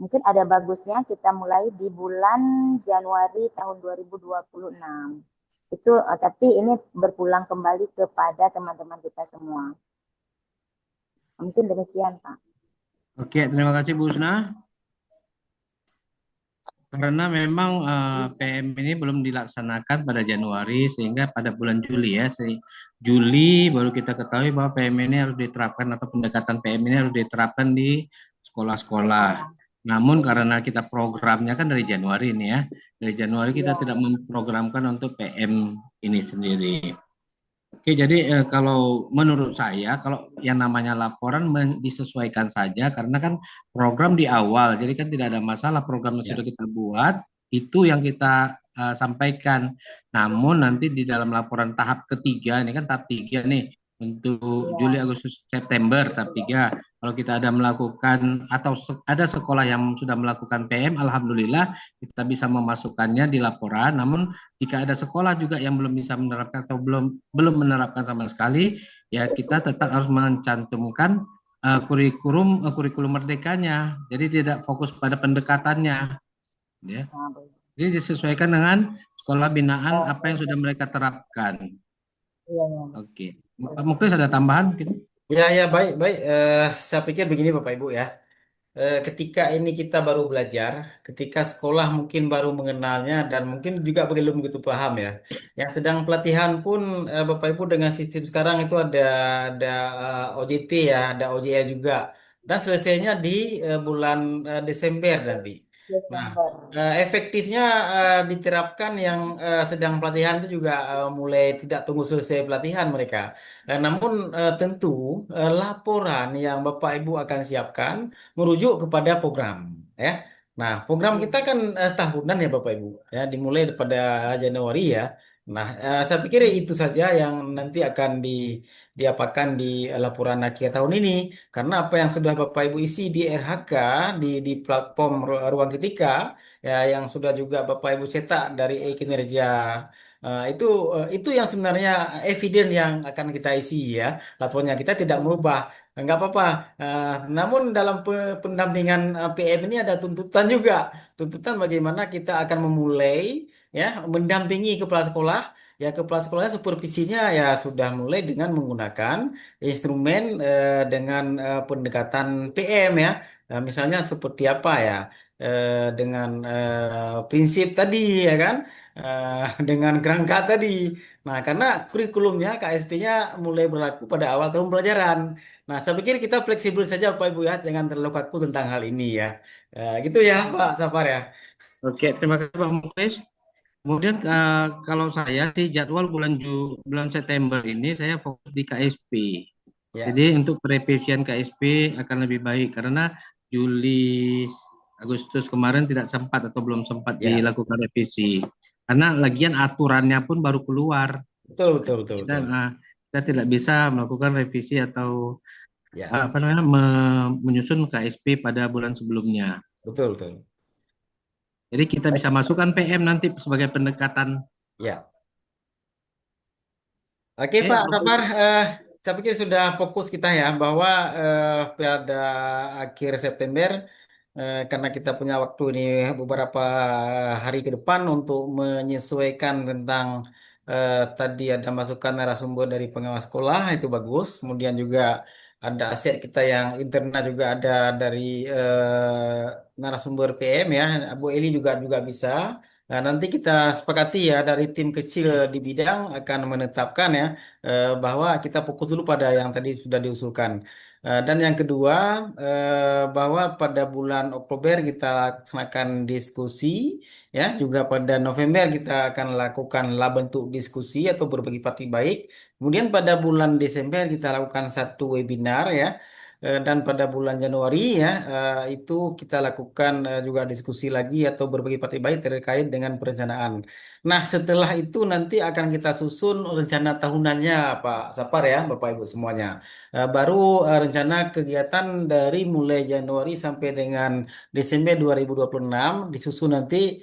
mungkin ada bagusnya kita mulai di bulan Januari tahun 2026. Itu tapi ini berpulang kembali kepada teman-teman kita semua. Mungkin demikian, Pak. Oke, terima kasih Bu Husna. Karena memang PM ini belum dilaksanakan pada Januari, sehingga pada bulan Juli ya, Juli baru kita ketahui bahwa PM ini harus diterapkan atau pendekatan PM ini harus diterapkan di sekolah-sekolah. Namun karena kita programnya kan dari Januari ini ya, dari Januari kita tidak memprogramkan untuk PM ini sendiri. Oke, jadi kalau menurut saya, kalau yang namanya laporan disesuaikan saja, karena kan program di awal, jadi kan tidak ada masalah program yang sudah kita buat, itu yang kita sampaikan. Namun nanti di dalam laporan tahap ketiga, ini kan tahap 3 nih, untuk Juli, Agustus, September, tahap 3. Kalau kita ada melakukan, atau ada sekolah yang sudah melakukan PM, alhamdulillah kita bisa memasukkannya di laporan. Namun jika ada sekolah juga yang belum bisa menerapkan atau belum menerapkan sama sekali, ya kita tetap harus mencantumkan kurikulum merdekanya. Jadi tidak fokus pada pendekatannya, ya. Jadi disesuaikan dengan sekolah binaan apa yang sudah mereka terapkan. Oke, Pak Muklis ada tambahan gitu? Ya, baik. Saya pikir begini Bapak Ibu ya. Ketika ini kita baru belajar, ketika sekolah mungkin baru mengenalnya dan mungkin juga belum begitu paham ya. Yang sedang pelatihan pun Bapak Ibu dengan sistem sekarang itu ada OJT ya, ada OJA juga. Dan selesainya di bulan Desember nanti. Nah, efektifnya diterapkan yang sedang pelatihan itu juga mulai tidak tunggu selesai pelatihan mereka. Namun tentu laporan yang Bapak Ibu akan siapkan merujuk kepada program, ya. Nah, program kita kan tahunan ya Bapak Ibu, ya dimulai pada Januari ya. Nah, saya pikir itu saja yang nanti akan diapakan di laporan akhir tahun ini, karena apa yang sudah Bapak Ibu isi di RHK di platform Ruang Ketika ya, yang sudah juga Bapak Ibu cetak dari kinerja. Itu yang sebenarnya eviden yang akan kita isi ya. Laporannya kita tidak merubah, nggak apa-apa. Namun dalam pendampingan PM ini ada tuntutan juga, tuntutan bagaimana kita akan memulai ya mendampingi kepala sekolah. Ya kepala sekolahnya supervisinya ya sudah mulai dengan menggunakan instrumen dengan pendekatan PM ya. Misalnya seperti apa ya? Dengan prinsip tadi ya kan, dengan kerangka tadi. Nah, karena kurikulumnya KSP-nya mulai berlaku pada awal tahun pelajaran. Nah, saya pikir kita fleksibel saja Pak Ibu ya, jangan terlalu kaku tentang hal ini ya. Gitu ya Pak Safar ya. Oke, terima kasih Pak Muklis. Kemudian kalau saya sih jadwal bulan September ini saya fokus di KSP. Ya. Jadi untuk perevisian KSP akan lebih baik karena Juli, Agustus kemarin tidak sempat atau belum sempat dilakukan revisi. Karena lagian aturannya pun baru keluar. Betul. Kita tidak bisa melakukan revisi atau menyusun KSP pada bulan sebelumnya. Betul. Jadi kita bisa masukkan PM nanti sebagai pendekatan. Ya. Oke Pak Safar, saya pikir sudah fokus kita ya bahwa pada akhir September karena kita punya waktu ini beberapa hari ke depan untuk menyesuaikan tentang tadi ada masukan narasumber dari pengawas sekolah itu bagus. Kemudian juga ada aset kita yang internal juga ada dari narasumber PM ya, Bu Eli juga bisa. Nah, nanti kita sepakati ya dari tim kecil di bidang akan menetapkan ya bahwa kita fokus dulu pada yang tadi sudah diusulkan. Dan yang kedua bahwa pada bulan Oktober kita laksanakan diskusi ya, juga pada November kita akan lakukan bentuk diskusi atau berbagi praktik baik. Kemudian pada bulan Desember kita lakukan satu webinar ya. dan pada bulan Januari ya itu kita lakukan juga diskusi lagi atau berbagi baik terkait dengan perencanaan. Nah, setelah itu nanti akan kita susun rencana tahunannya Pak Sapar ya, Bapak Ibu semuanya. Baru rencana kegiatan dari mulai Januari sampai dengan Desember 2026 disusun nanti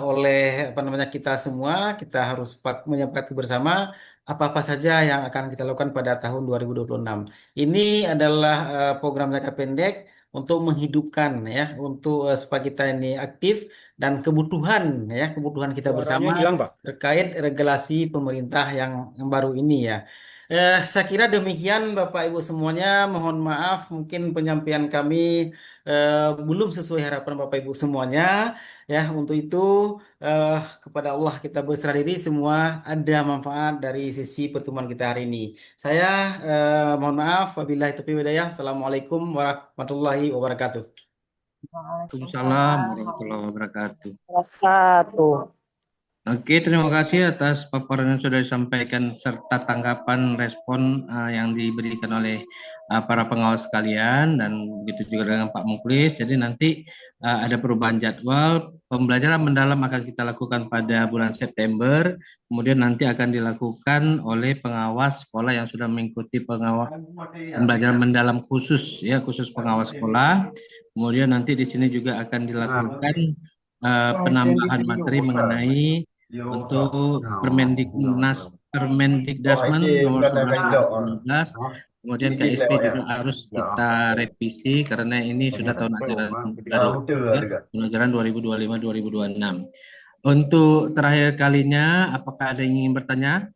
oleh apa namanya kita semua. Kita harus menyepakati bersama apa-apa saja yang akan kita lakukan pada tahun 2026. Ini adalah program jangka pendek untuk menghidupkan ya, untuk supaya kita ini aktif dan kebutuhan ya, kebutuhan kita bersama Suaranya hilang, Pak. terkait regulasi pemerintah yang baru ini ya. Saya kira demikian Bapak Ibu semuanya. Mohon maaf mungkin penyampaian kami belum sesuai harapan Bapak Ibu semuanya. Ya, untuk itu eh, kepada Allah kita berserah diri semua ada manfaat dari sisi pertemuan kita hari ini. Saya mohon maaf, wabillahi taufiq wal hidayah. Assalamualaikum warahmatullahi wabarakatuh. Waalaikumsalam warahmatullahi wabarakatuh. Wabarakatuh. Oke, terima kasih atas paparan yang sudah disampaikan serta tanggapan respon yang diberikan oleh para pengawas sekalian dan begitu juga dengan Pak Muklis. Jadi nanti ada perubahan jadwal. Pembelajaran mendalam akan kita lakukan pada bulan September. Kemudian nanti akan dilakukan oleh pengawas sekolah yang sudah mengikuti pembelajaran mendalam khusus ya, khusus pengawas sekolah. Kemudian nanti di sini juga akan dilakukan penambahan materi mengenai untuk Permendikdasmen nomor 11 2019, kemudian KSP juga harus kita revisi karena ini sudah tahun ajaran baru, ajaran 2025-2026. Untuk terakhir kalinya, apakah ada yang ingin bertanya?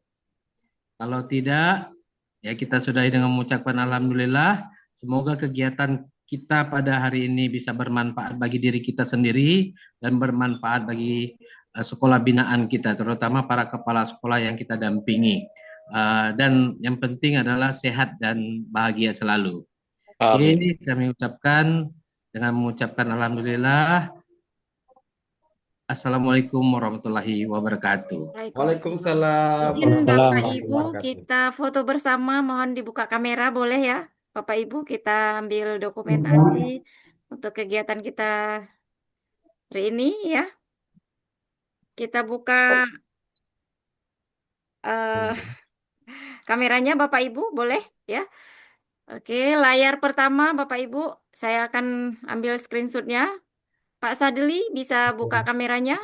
Kalau tidak, ya kita sudahi dengan mengucapkan alhamdulillah. Semoga kegiatan kita pada hari ini bisa bermanfaat bagi diri kita sendiri dan bermanfaat bagi sekolah binaan kita, terutama para kepala sekolah yang kita dampingi. Dan yang penting adalah sehat dan bahagia selalu. Oke, kami ucapkan dengan mengucapkan alhamdulillah. Assalamualaikum warahmatullahi wabarakatuh. Waalaikumsalam Mungkin Bapak warahmatullahi Ibu wabarakatuh. kita foto bersama, mohon dibuka kamera boleh ya Bapak Ibu, kita ambil dokumentasi untuk kegiatan kita hari ini ya. Kita buka kameranya Bapak Ibu boleh ya. Oke, layar pertama Bapak Ibu, saya akan ambil screenshotnya. Pak Sadli bisa buka kameranya.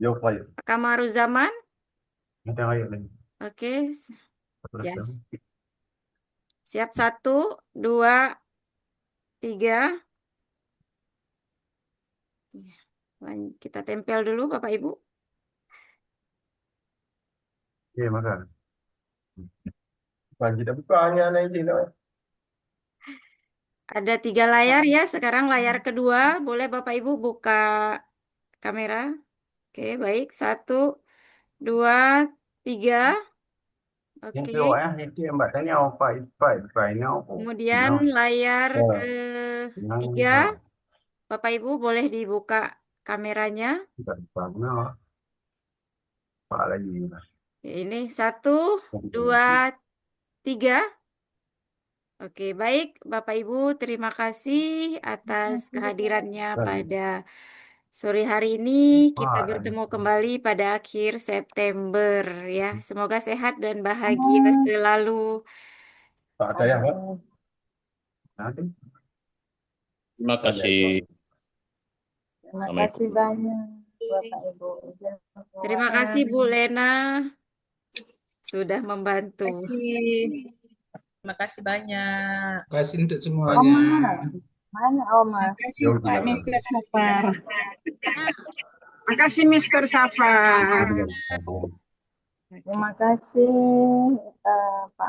Pak Kamaruzaman. Oke, yes. Siap 1, 2, 3. Kita tempel dulu Bapak Ibu. Oke, maka. Kita bukanya lagi. Ada 3 layar ya. Sekarang layar kedua. Boleh Bapak Ibu buka kamera. Oke, baik. 1, 2, 3. Oke. Kemudian layar ketiga. Bapak Ibu boleh dibuka kameranya. Ini 1, 2, 3. Oke, baik Bapak Ibu, terima kasih atas kehadirannya pada sore hari ini. Kita bertemu kembali pada akhir September ya. Semoga sehat dan bahagia selalu. Terima kasih. Terima kasih banyak Bapak Ibu. Terima kasih Bu Lena sudah membantu. Terima kasih banyak. Terima kasih untuk semuanya. Mana Oma? Terima kasih Pak Mr. Safar. Terima kasih Mr. Safar. Terima kasih Pak